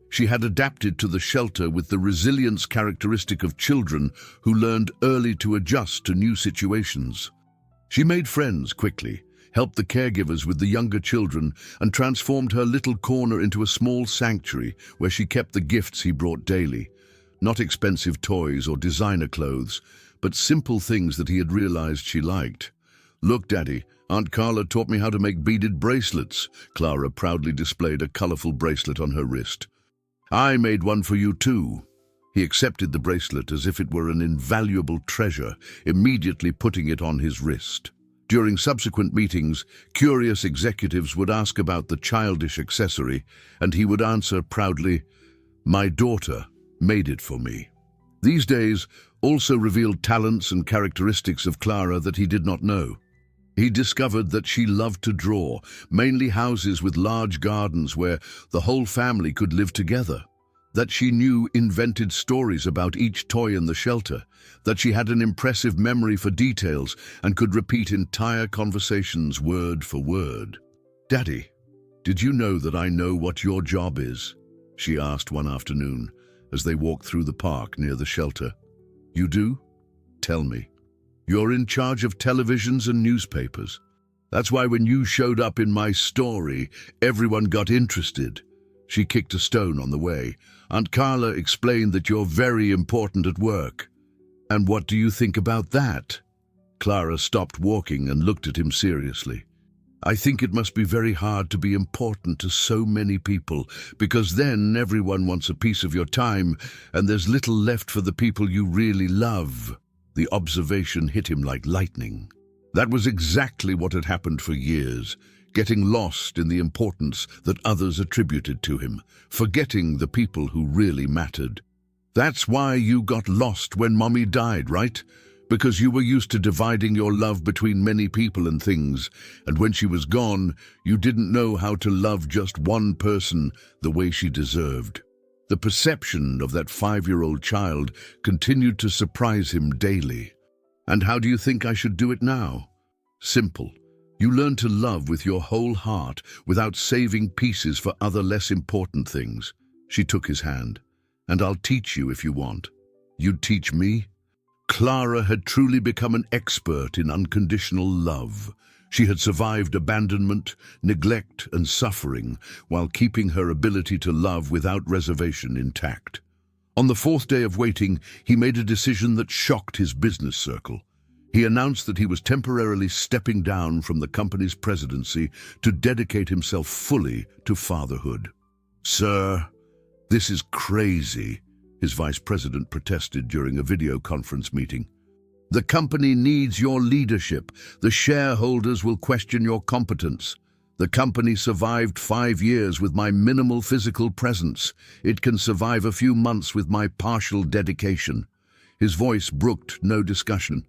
She had adapted to the shelter with the resilience characteristic of children who learned early to adjust to new situations. She made friends quickly, helped the caregivers with the younger children, and transformed her little corner into a small sanctuary where she kept the gifts he brought daily. Not expensive toys or designer clothes, but simple things that he had realized she liked. "Look, Daddy, Aunt Carla taught me how to make beaded bracelets." Clara proudly displayed a colorful bracelet on her wrist. "I made one for you too." He accepted the bracelet as if it were an invaluable treasure, immediately putting it on his wrist. During subsequent meetings, curious executives would ask about the childish accessory, and he would answer proudly, "My daughter made it for me." These days also revealed talents and characteristics of Clara that he did not know. He discovered that she loved to draw, mainly houses with large gardens where the whole family could live together. That she knew invented stories about each toy in the shelter. That she had an impressive memory for details and could repeat entire conversations word for word. "Daddy, did you know that I know what your job is?" she asked one afternoon as they walked through the park near the shelter. You do? Tell me. You're in charge of televisions and newspapers. That's why when you showed up in my story, everyone got interested. She kicked a stone on the way. Aunt Carla explained that you're very important at work. And what do you think about that? Clara stopped walking and looked at him seriously. I think it must be very hard to be important to so many people, because then everyone wants a piece of your time, and there's little left for the people you really love. The observation hit him like lightning. That was exactly what had happened for years, getting lost in the importance that others attributed to him, forgetting the people who really mattered. That's why you got lost when Mommy died, right? Because you were used to dividing your love between many people and things, and when she was gone, you didn't know how to love just one person the way she deserved. The perception of that 5-year-old child continued to surprise him daily. And how do you think I should do it now? Simple. You learn to love with your whole heart without saving pieces for other less important things. She took his hand. And I'll teach you if you want. You'd teach me? Clara had truly become an expert in unconditional love. She had survived abandonment, neglect, and suffering while keeping her ability to love without reservation intact. On the 4th day of waiting, he made a decision that shocked his business circle. He announced that he was temporarily stepping down from the company's presidency to dedicate himself fully to fatherhood. Sir, this is crazy, his vice president protested during a video conference meeting. The company needs your leadership. The shareholders will question your competence. The company survived 5 years with my minimal physical presence. It can survive a few months with my partial dedication. His voice brooked no discussion.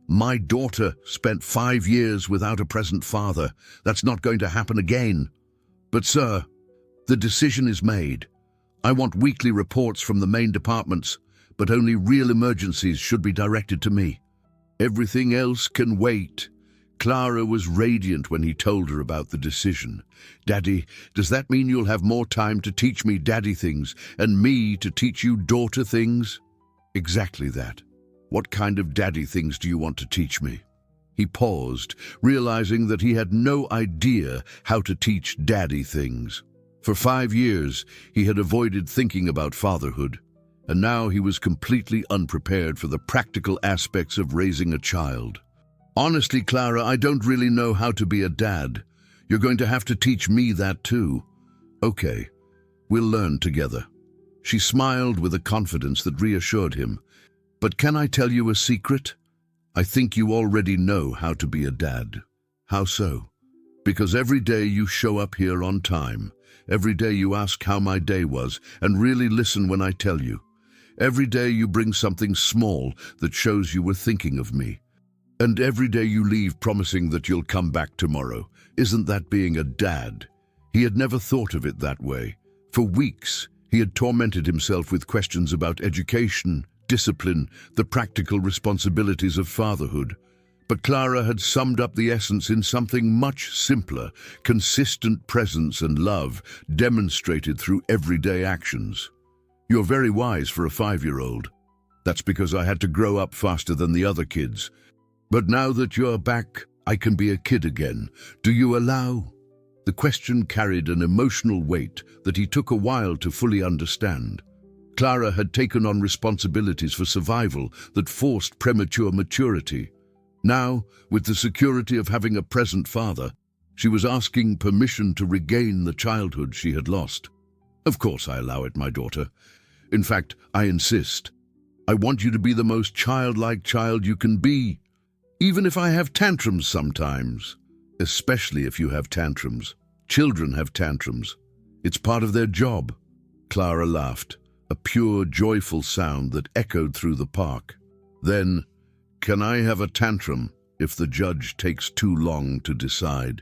My daughter spent 5 years without a present father. That's not going to happen again. But sir, the decision is made. I want weekly reports from the main departments, but only real emergencies should be directed to me. Everything else can wait. Clara was radiant when he told her about the decision. Daddy, does that mean you'll have more time to teach me daddy things and me to teach you daughter things? Exactly that. What kind of daddy things do you want to teach me? He paused, realizing that he had no idea how to teach daddy things. For 5 years, he had avoided thinking about fatherhood, and now he was completely unprepared for the practical aspects of raising a child. Honestly, Clara, I don't really know how to be a dad. You're going to have to teach me that too. Okay, we'll learn together. She smiled with a confidence that reassured him. But can I tell you a secret? I think you already know how to be a dad. How so? Because every day you show up here on time. Every day you ask how my day was and really listen when I tell you. Every day you bring something small that shows you were thinking of me. And every day you leave promising that you'll come back tomorrow. Isn't that being a dad? He had never thought of it that way. For weeks, he had tormented himself with questions about education, discipline, the practical responsibilities of fatherhood. But Clara had summed up the essence in something much simpler: consistent presence and love demonstrated through everyday actions. You're very wise for a 5-year-old. That's because I had to grow up faster than the other kids. But now that you're back, I can be a kid again. Do you allow? The question carried an emotional weight that he took a while to fully understand. Clara had taken on responsibilities for survival that forced premature maturity. Now, with the security of having a present father, she was asking permission to regain the childhood she had lost. Of course I allow it, my daughter. In fact, I insist. I want you to be the most childlike child you can be, even if I have tantrums sometimes. Especially if you have tantrums. Children have tantrums. It's part of their job. Clara laughed, a pure, joyful sound that echoed through the park. Then, can I have a tantrum if the judge takes too long to decide?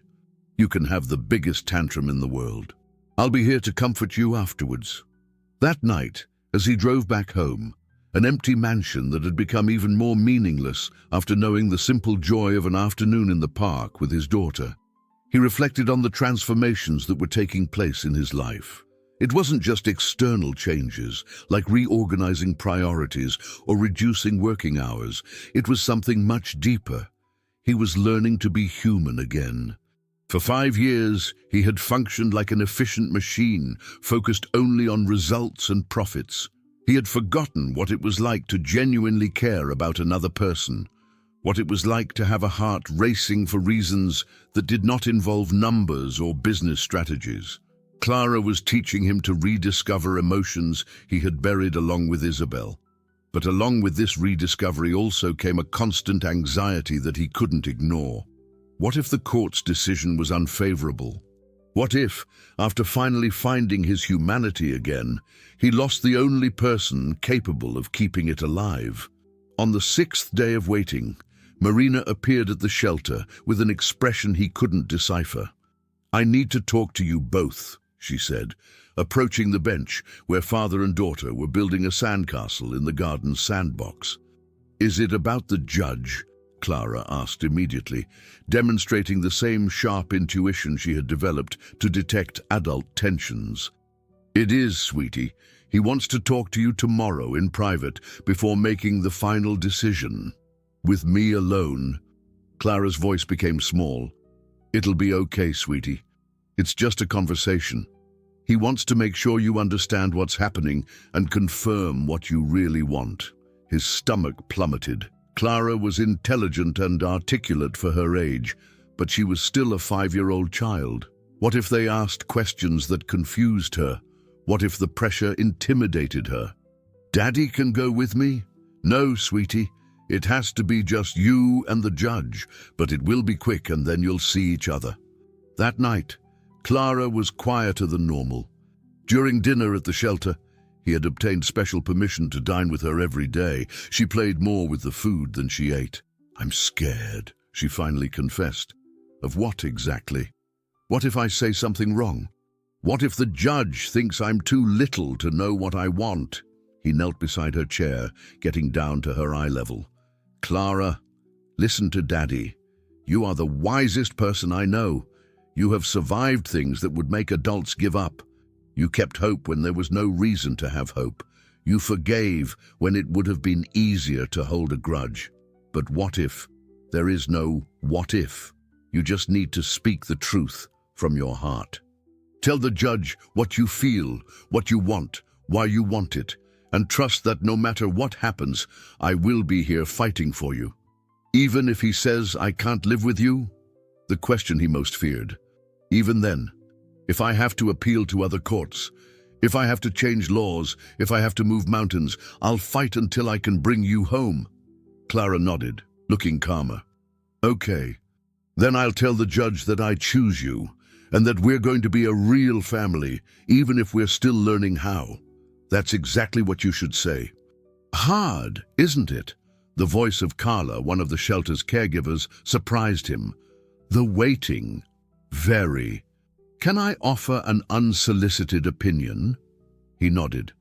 You can have the biggest tantrum in the world. I'll be here to comfort you afterwards. That night, as he drove back home, an empty mansion that had become even more meaningless after knowing the simple joy of an afternoon in the park with his daughter, he reflected on the transformations that were taking place in his life. It wasn't just external changes, like reorganizing priorities or reducing working hours. It was something much deeper. He was learning to be human again. For 5 years, he had functioned like an efficient machine, focused only on results and profits. He had forgotten what it was like to genuinely care about another person, what it was like to have a heart racing for reasons that did not involve numbers or business strategies. Clara was teaching him to rediscover emotions he had buried along with Isabel. But along with this rediscovery also came a constant anxiety that he couldn't ignore. What if the court's decision was unfavorable? What if, after finally finding his humanity again, he lost the only person capable of keeping it alive? On the 6th day of waiting, Marina appeared at the shelter with an expression he couldn't decipher. "I need to talk to you both," she said, approaching the bench where father and daughter were building a sandcastle in the garden's sandbox. "Is it about the judge?" Clara asked immediately, demonstrating the same sharp intuition she had developed to detect adult tensions. "It is, sweetie. He wants to talk to you tomorrow in private before making the final decision. With me alone." Clara's voice became small. "It'll be okay, sweetie. It's just a conversation. He wants to make sure you understand what's happening and confirm what you really want." His stomach plummeted. Clara was intelligent and articulate for her age, but she was still a 5-year-old child. What if they asked questions that confused her? What if the pressure intimidated her? "Daddy can go with me?" "No, sweetie. It has to be just you and the judge, but it will be quick and then you'll see each other." That night, Clara was quieter than normal. During dinner at the shelter, he had obtained special permission to dine with her every day. She played more with the food than she ate. "I'm scared," she finally confessed. "Of what exactly? What if I say something wrong? What if the judge thinks I'm too little to know what I want?" He knelt beside her chair, getting down to her eye level. "Clara, listen to Daddy. You are the wisest person I know. You have survived things that would make adults give up. You kept hope when there was no reason to have hope. You forgave when it would have been easier to hold a grudge. But what if? There is no what if. You just need to speak the truth from your heart. Tell the judge what you feel, what you want, why you want it, and trust that no matter what happens, I will be here fighting for you. Even if he says I can't live with you?" The question he most feared. "Even then, if I have to appeal to other courts, if I have to change laws, if I have to move mountains, I'll fight until I can bring you home." Clara nodded, looking calmer. "Okay, then I'll tell the judge that I choose you, and that we're going to be a real family, even if we're still learning how. That's exactly what you should say." "Hard, isn't it?" The voice of Carla, one of the shelter's caregivers, surprised him. "The waiting. Very. Can I offer an unsolicited opinion?" He nodded.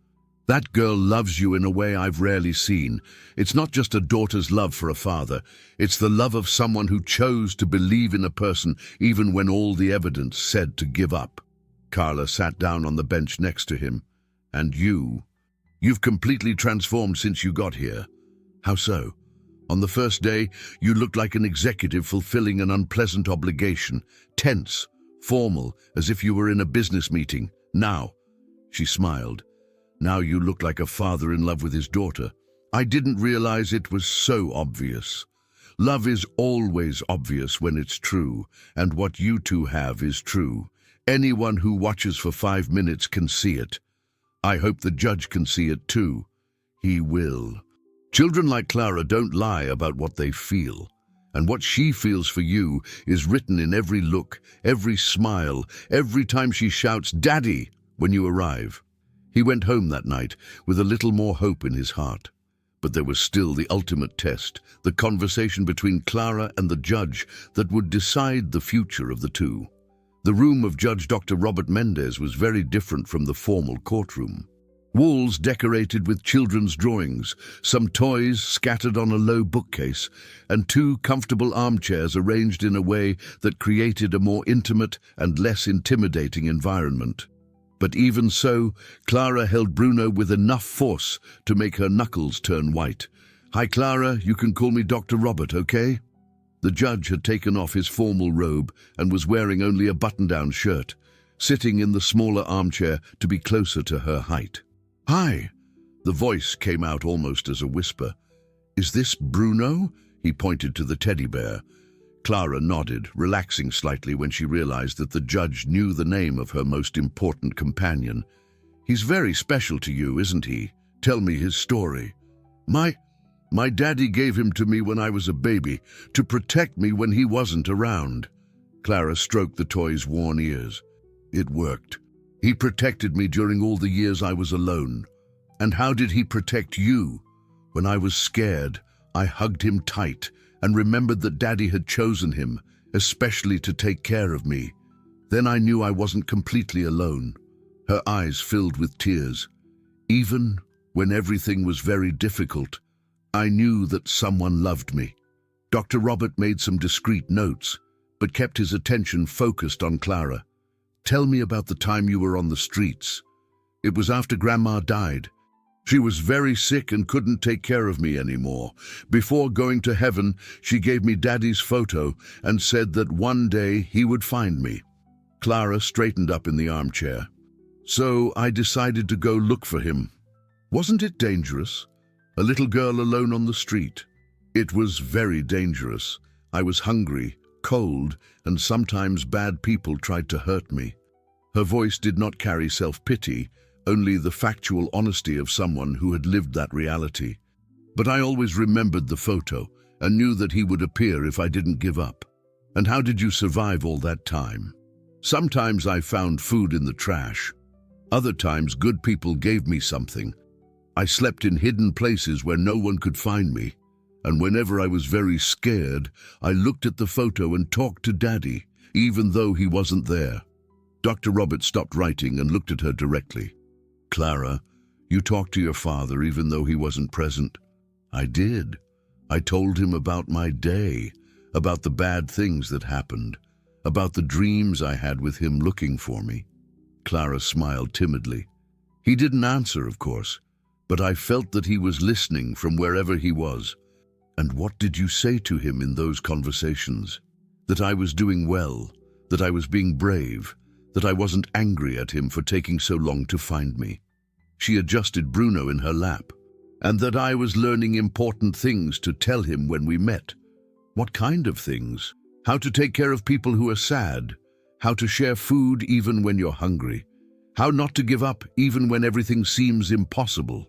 "That girl loves you in a way I've rarely seen. It's not just a daughter's love for a father. It's the love of someone who chose to believe in a person even when all the evidence said to give up." Carla sat down on the bench next to him. "And you've completely transformed since you got here." "How so?" "On the first day, you looked like an executive fulfilling an unpleasant obligation, tense, formal, as if you were in a business meeting. Now," she smiled, "now you look like a father in love with his daughter. I didn't realize it was so obvious. Love is always obvious when it's true, and what you two have is true. Anyone who watches for 5 minutes can see it. I hope the judge can see it too. He will. Children like Clara don't lie about what they feel, and what she feels for you is written in every look, every smile, every time she shouts, 'Daddy,' when you arrive." He went home that night with a little more hope in his heart. But there was still the ultimate test, the conversation between Clara and the judge that would decide the future of the two. The room of Judge Dr. Robert Mendez was very different from the formal courtroom. Walls decorated with children's drawings, some toys scattered on a low bookcase, and 2 comfortable armchairs arranged in a way that created a more intimate and less intimidating environment. But even so, Clara held Bruno with enough force to make her knuckles turn white. "Hi, Clara, you can call me Dr. Robert, okay?" The judge had taken off his formal robe and was wearing only a button-down shirt, sitting in the smaller armchair to be closer to her height. "Hi." The voice came out almost as a whisper. "Is this Bruno?" He pointed to the teddy bear. Clara nodded, relaxing slightly when she realized that the judge knew the name of her most important companion. "He's very special to you, isn't he? Tell me his story." My daddy gave him to me when I was a baby, to protect me when he wasn't around." Clara stroked the toy's worn ears. "It worked. He protected me during all the years I was alone. And how did he protect you? When I was scared, I hugged him tight and remembered that Daddy had chosen him, especially to take care of me. Then I knew I wasn't completely alone." Her eyes filled with tears. "Even when everything was very difficult, I knew that someone loved me." Dr. Robert made some discreet notes, but kept his attention focused on Clara. "Tell me about the time you were on the streets." "It was after Grandma died. She was very sick and couldn't take care of me anymore. Before going to heaven, she gave me Daddy's photo and said that one day he would find me." Clara straightened up in the armchair. "So I decided to go look for him. Wasn't it dangerous? A little girl alone on the street. It was very dangerous. I was hungry, cold, and sometimes bad people tried to hurt me." Her voice did not carry self-pity, only the factual honesty of someone who had lived that reality. "But I always remembered the photo and knew that he would appear if I didn't give up." "And how did you survive all that time?" "Sometimes I found food in the trash. Other times good people gave me something. I slept in hidden places where no one could find me. And whenever I was very scared, I looked at the photo and talked to Daddy, even though he wasn't there." Dr. Robert stopped writing and looked at her directly. "Clara, you talked to your father even though he wasn't present." "I did. I told him about my day, about the bad things that happened, about the dreams I had with him looking for me." Clara smiled timidly. "He didn't answer, of course, but I felt that he was listening from wherever he was." "And what did you say to him in those conversations?" "That I was doing well, that I was being brave, that I wasn't angry at him for taking so long to find me." She adjusted Bruno in her lap. "And that I was learning important things to tell him when we met." "What kind of things?" "How to take care of people who are sad, how to share food even when you're hungry, how not to give up even when everything seems impossible."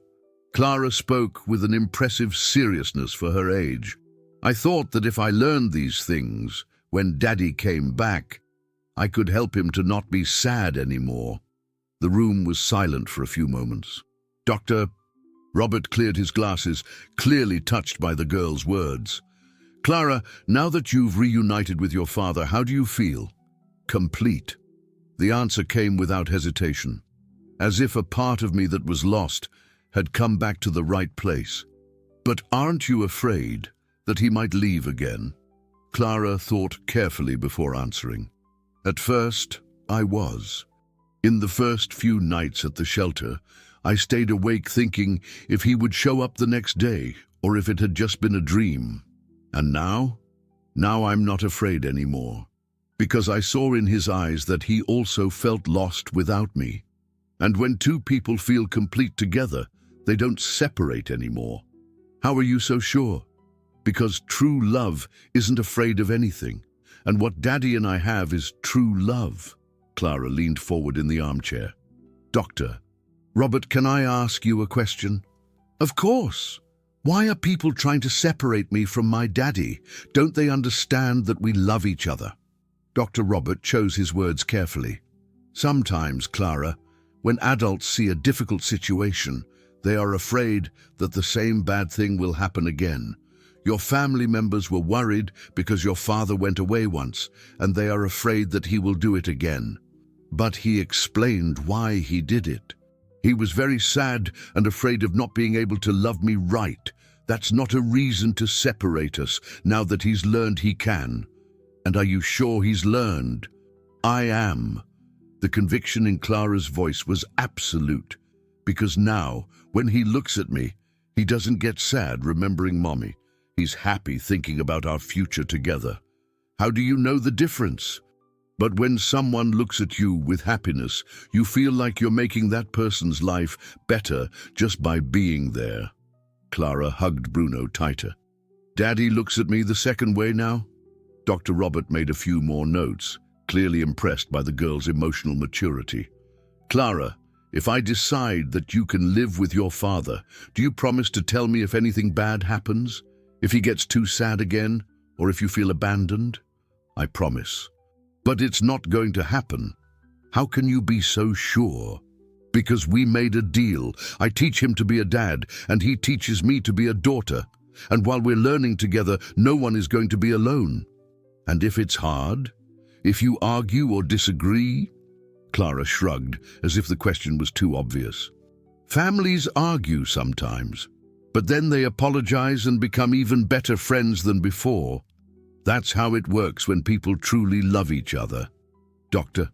Clara spoke with an impressive seriousness for her age. "I thought that if I learned these things, when Daddy came back, I could help him to not be sad anymore." The room was silent for a few moments. "Doctor..." Robert cleared his glasses, clearly touched by the girl's words. "Clara, now that you've reunited with your father, how do you feel?" "Complete." The answer came without hesitation, as if a part of me that was lost had come back to the right place. "But aren't you afraid that he might leave again?" Clara thought carefully before answering. "At first, I was. In the first few nights at the shelter, I stayed awake thinking if he would show up the next day or if it had just been a dream. And now? Now I'm not afraid anymore, because I saw in his eyes that he also felt lost without me. And when two people feel complete together, they don't separate anymore." "How are you so sure?" "Because true love isn't afraid of anything. And what Daddy and I have is true love." Clara leaned forward in the armchair. "Doctor, Robert, can I ask you a question?" "Of course. Why are people trying to separate me from my daddy? Don't they understand that we love each other?" Dr. Robert chose his words carefully. "Sometimes, Clara, when adults see a difficult situation, they are afraid that the same bad thing will happen again. Your family members were worried because your father went away once, and they are afraid that he will do it again. But he explained why he did it. He was very sad and afraid of not being able to love me right. That's not a reason to separate us now that he's learned he can." "And are you sure he's learned?" "I am. The conviction in Clara's voice was absolute, because now, when he looks at me, he doesn't get sad remembering Mommy. He's happy thinking about our future together. How do you know the difference? But when someone looks at you with happiness, you feel like you're making that person's life better just by being there. Clara hugged Bruno tighter. Daddy looks at me the second way now? Dr. Robert made a few more notes, clearly impressed by the girl's emotional maturity. Clara, if I decide that you can live with your father, do you promise to tell me if anything bad happens? If he gets too sad again, or if you feel abandoned? I promise. But it's not going to happen. How can you be so sure? Because we made a deal. I teach him to be a dad, and he teaches me to be a daughter. And while we're learning together, no one is going to be alone. And if it's hard? If you argue or disagree? Clara shrugged, as if the question was too obvious. Families argue sometimes, but then they apologize and become even better friends than before. That's how it works when people truly love each other. Doctor.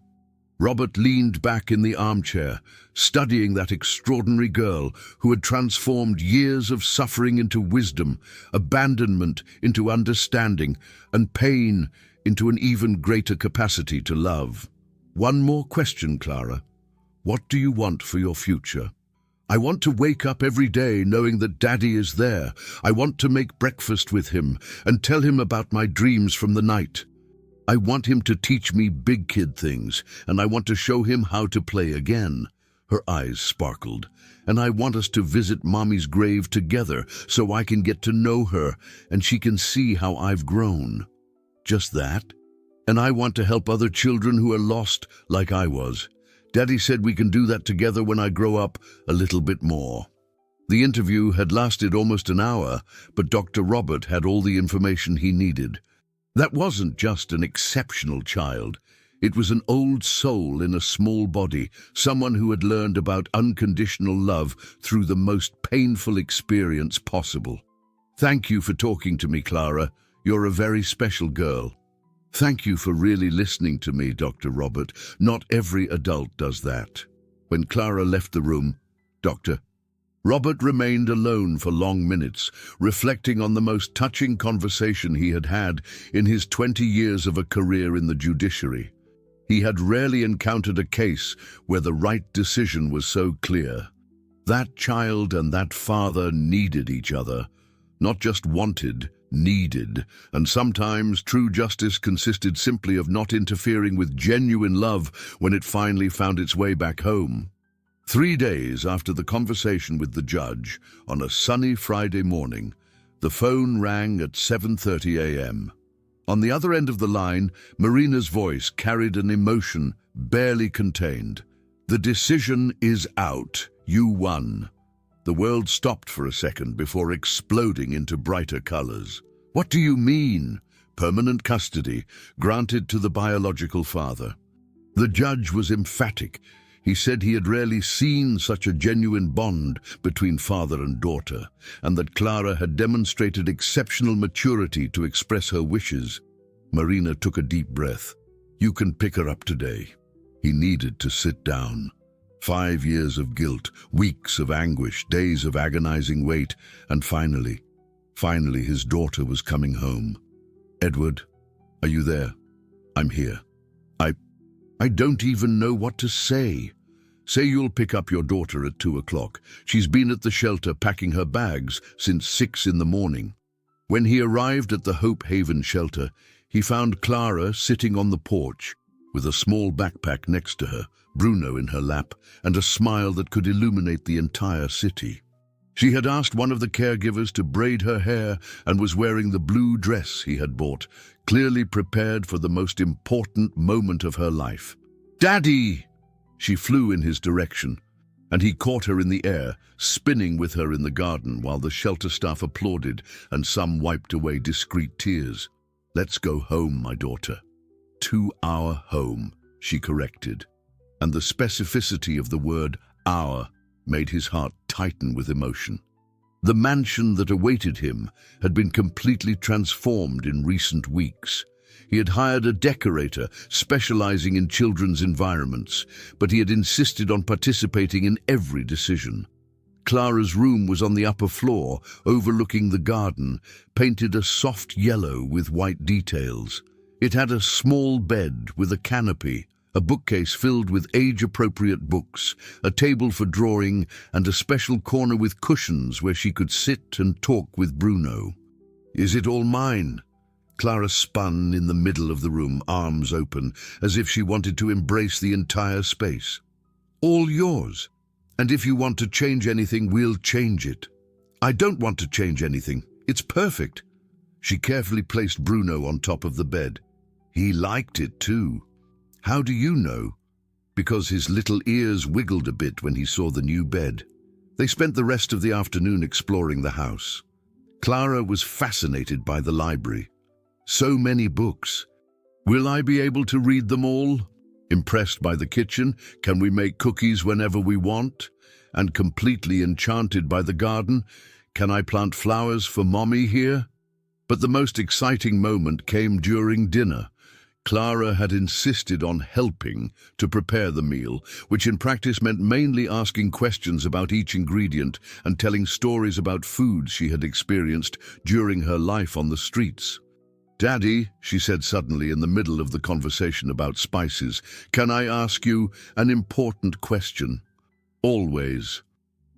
Robert leaned back in the armchair, studying that extraordinary girl who had transformed years of suffering into wisdom, abandonment into understanding, and pain into an even greater capacity to love. One more question, Clara. What do you want for your future? I want to wake up every day knowing that Daddy is there. I want to make breakfast with him and tell him about my dreams from the night. I want him to teach me big kid things, and I want to show him how to play again. Her eyes sparkled. And I want us to visit Mommy's grave together so I can get to know her and she can see how I've grown. Just that? And I want to help other children who are lost like I was. Daddy said we can do that together when I grow up a little bit more. The interview had lasted almost an hour, but Dr. Robert had all the information he needed. That wasn't just an exceptional child. It was an old soul in a small body, someone who had learned about unconditional love through the most painful experience possible. Thank you for talking to me, Clara. You're a very special girl. Thank you for really listening to me, Dr. Robert. Not every adult does that. When Clara left the room, Dr. Robert remained alone for long minutes, reflecting on the most touching conversation he had had in his 20 years of a career in the judiciary. He had rarely encountered a case where the right decision was so clear. That child and that father needed each other, not just wanted, needed, and sometimes true justice consisted simply of not interfering with genuine love when it finally found its way back home. 3 days after the conversation with the judge, on a sunny Friday morning, the phone rang at 7:30 a.m. On the other end of the line, Marina's voice carried an emotion barely contained. The decision is out. You won. The world stopped for a second before exploding into brighter colors. What do you mean? Permanent custody, granted to the biological father. The judge was emphatic. He said he had rarely seen such a genuine bond between father and daughter, and that Clara had demonstrated exceptional maturity to express her wishes. Marina took a deep breath. You can pick her up today. He needed to sit down. 5 years of guilt, weeks of anguish, days of agonizing wait, and finally his daughter was coming home. Edward, are you there? I'm here. I don't even know what to say. Say you'll pick up your daughter at 2 o'clock. She's been at the shelter packing her bags since 6 in the morning. When he arrived at the Hope Haven shelter, he found Clara sitting on the porch with a small backpack next to her, Bruno in her lap, and a smile that could illuminate the entire city. She had asked one of the caregivers to braid her hair and was wearing the blue dress he had bought, clearly prepared for the most important moment of her life. Daddy! She flew in his direction, and he caught her in the air, spinning with her in the garden while the shelter staff applauded and some wiped away discreet tears. Let's go home, my daughter. To our home, she corrected, and the specificity of the word our made his heart tighten with emotion. The mansion that awaited him had been completely transformed in recent weeks. He had hired a decorator specializing in children's environments, but he had insisted on participating in every decision. Clara's room was on the upper floor, overlooking the garden, painted a soft yellow with white details. It had a small bed with a canopy, a bookcase filled with age-appropriate books, a table for drawing, and a special corner with cushions where she could sit and talk with Bruno. "Is it all mine?" Clara spun in the middle of the room, arms open, as if she wanted to embrace the entire space. "All yours. And if you want to change anything, we'll change it." "I don't want to change anything. It's perfect." She carefully placed Bruno on top of the bed. He liked it too. "How do you know?" Because his little ears wiggled a bit when he saw the new bed. They spent the rest of the afternoon exploring the house. Clara was fascinated by the library. So many books. "Will I be able to read them all?" Impressed by the kitchen, "Can we make cookies whenever we want?" And completely enchanted by the garden, "Can I plant flowers for Mommy here?" But the most exciting moment came during dinner. Clara had insisted on helping to prepare the meal, which in practice meant mainly asking questions about each ingredient and telling stories about foods she had experienced during her life on the streets. "Daddy," she said suddenly in the middle of the conversation about spices, "can I ask you an important question?" "Always.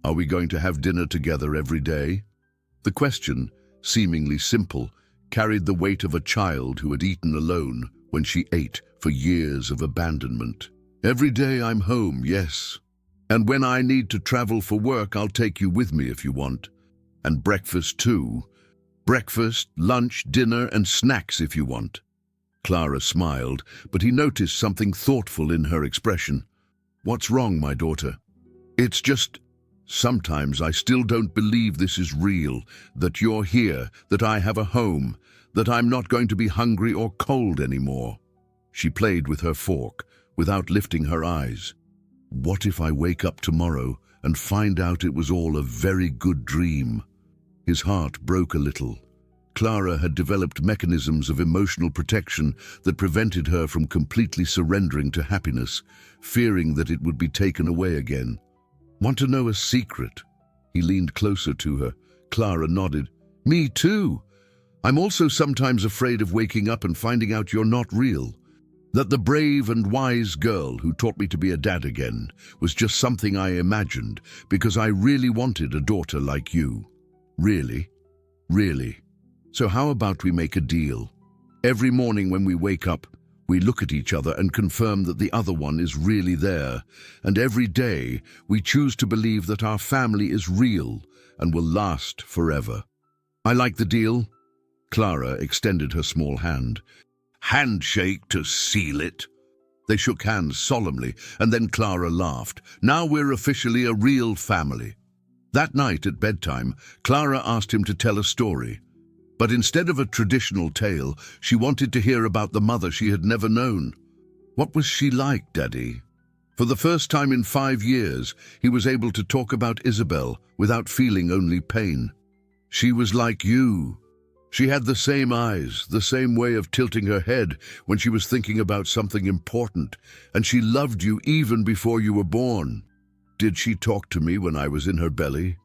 Are we going to have dinner together every day?" The question, seemingly simple, carried the weight of a child who had eaten alone when she ate for years of abandonment. "Every day I'm home, yes. And when I need to travel for work, I'll take you with me if you want. And breakfast too. Breakfast, lunch, dinner, and snacks if you want." Clara smiled, but he noticed something thoughtful in her expression. "What's wrong, my daughter?" "It's just, sometimes I still don't believe this is real, that you're here, that I have a home, that I'm not going to be hungry or cold anymore." She played with her fork, without lifting her eyes. "What if I wake up tomorrow and find out it was all a very good dream?" His heart broke a little. Clara had developed mechanisms of emotional protection that prevented her from completely surrendering to happiness, fearing that it would be taken away again. "Want to know a secret?" He leaned closer to her. Clara nodded. "Me too. I'm also sometimes afraid of waking up and finding out you're not real. That the brave and wise girl who taught me to be a dad again was just something I imagined because I really wanted a daughter like you. Really? Really. So how about we make a deal? Every morning when we wake up, we look at each other and confirm that the other one is really there. And every day, we choose to believe that our family is real and will last forever. I like the deal." Clara extended her small hand. "Handshake to seal it." They shook hands solemnly, and then Clara laughed. "Now we're officially a real family." That night at bedtime, Clara asked him to tell a story. But instead of a traditional tale, she wanted to hear about the mother she had never known. "What was she like, Daddy?" For the first time in 5 years, he was able to talk about Isabel without feeling only pain. "She was like you. She had the same eyes, the same way of tilting her head when she was thinking about something important, and she loved you even before you were born." "Did she talk to me when I was in her belly?"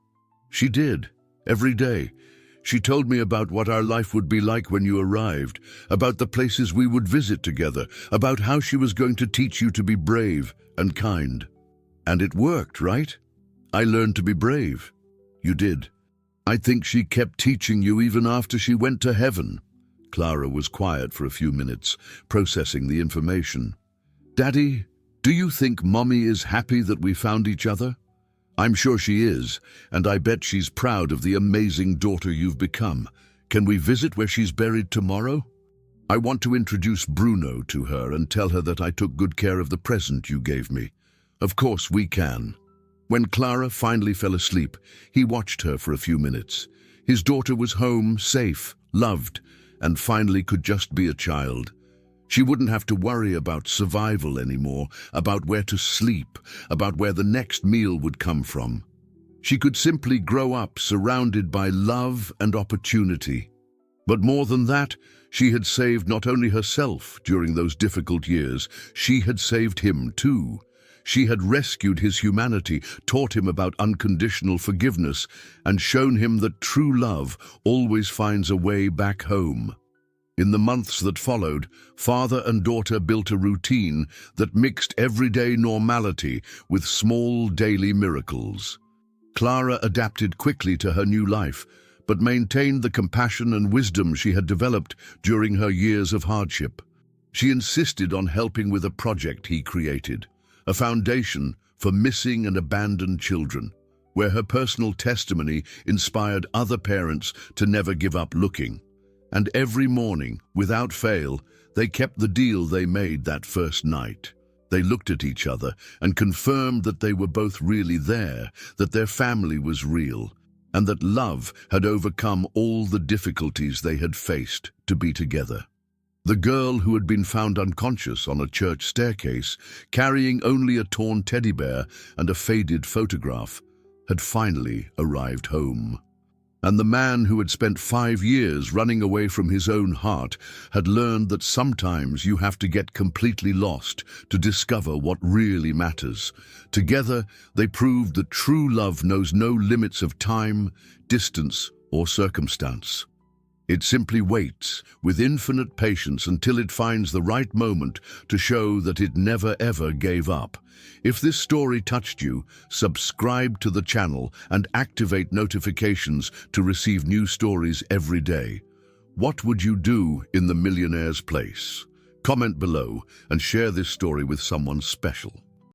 "She did, every day. She told me about what our life would be like when you arrived, about the places we would visit together, about how she was going to teach you to be brave and kind." "And it worked, right? I learned to be brave." "You did. I think she kept teaching you even after she went to heaven." Clara was quiet for a few minutes, processing the information. "Daddy, do you think Mommy is happy that we found each other?" "I'm sure she is, and I bet she's proud of the amazing daughter you've become. Can we visit where she's buried tomorrow? I want to introduce Bruno to her and tell her that I took good care of the present you gave me." "Of course we can." When Clara finally fell asleep, he watched her for a few minutes. His daughter was home, safe, loved, and finally could just be a child. She wouldn't have to worry about survival anymore, about where to sleep, about where the next meal would come from. She could simply grow up surrounded by love and opportunity. But more than that, she had saved not only herself during those difficult years, she had saved him too. She had rescued his humanity, taught him about unconditional forgiveness, and shown him that true love always finds a way back home. In the months that followed, father and daughter built a routine that mixed everyday normality with small daily miracles. Clara adapted quickly to her new life, but maintained the compassion and wisdom she had developed during her years of hardship. She insisted on helping with a project he created, a foundation for missing and abandoned children, where her personal testimony inspired other parents to never give up looking. And every morning, without fail, they kept the deal they made that first night. They looked at each other and confirmed that they were both really there, that their family was real, and that love had overcome all the difficulties they had faced to be together. The girl who had been found unconscious on a church staircase, carrying only a torn teddy bear and a faded photograph, had finally arrived home. And the man who had spent 5 years running away from his own heart had learned that sometimes you have to get completely lost to discover what really matters. Together, they proved that true love knows no limits of time, distance, or circumstance. It simply waits with infinite patience until it finds the right moment to show that it never ever gave up. If this story touched you, subscribe to the channel and activate notifications to receive new stories every day. What would you do in the millionaire's place? Comment below and share this story with someone special.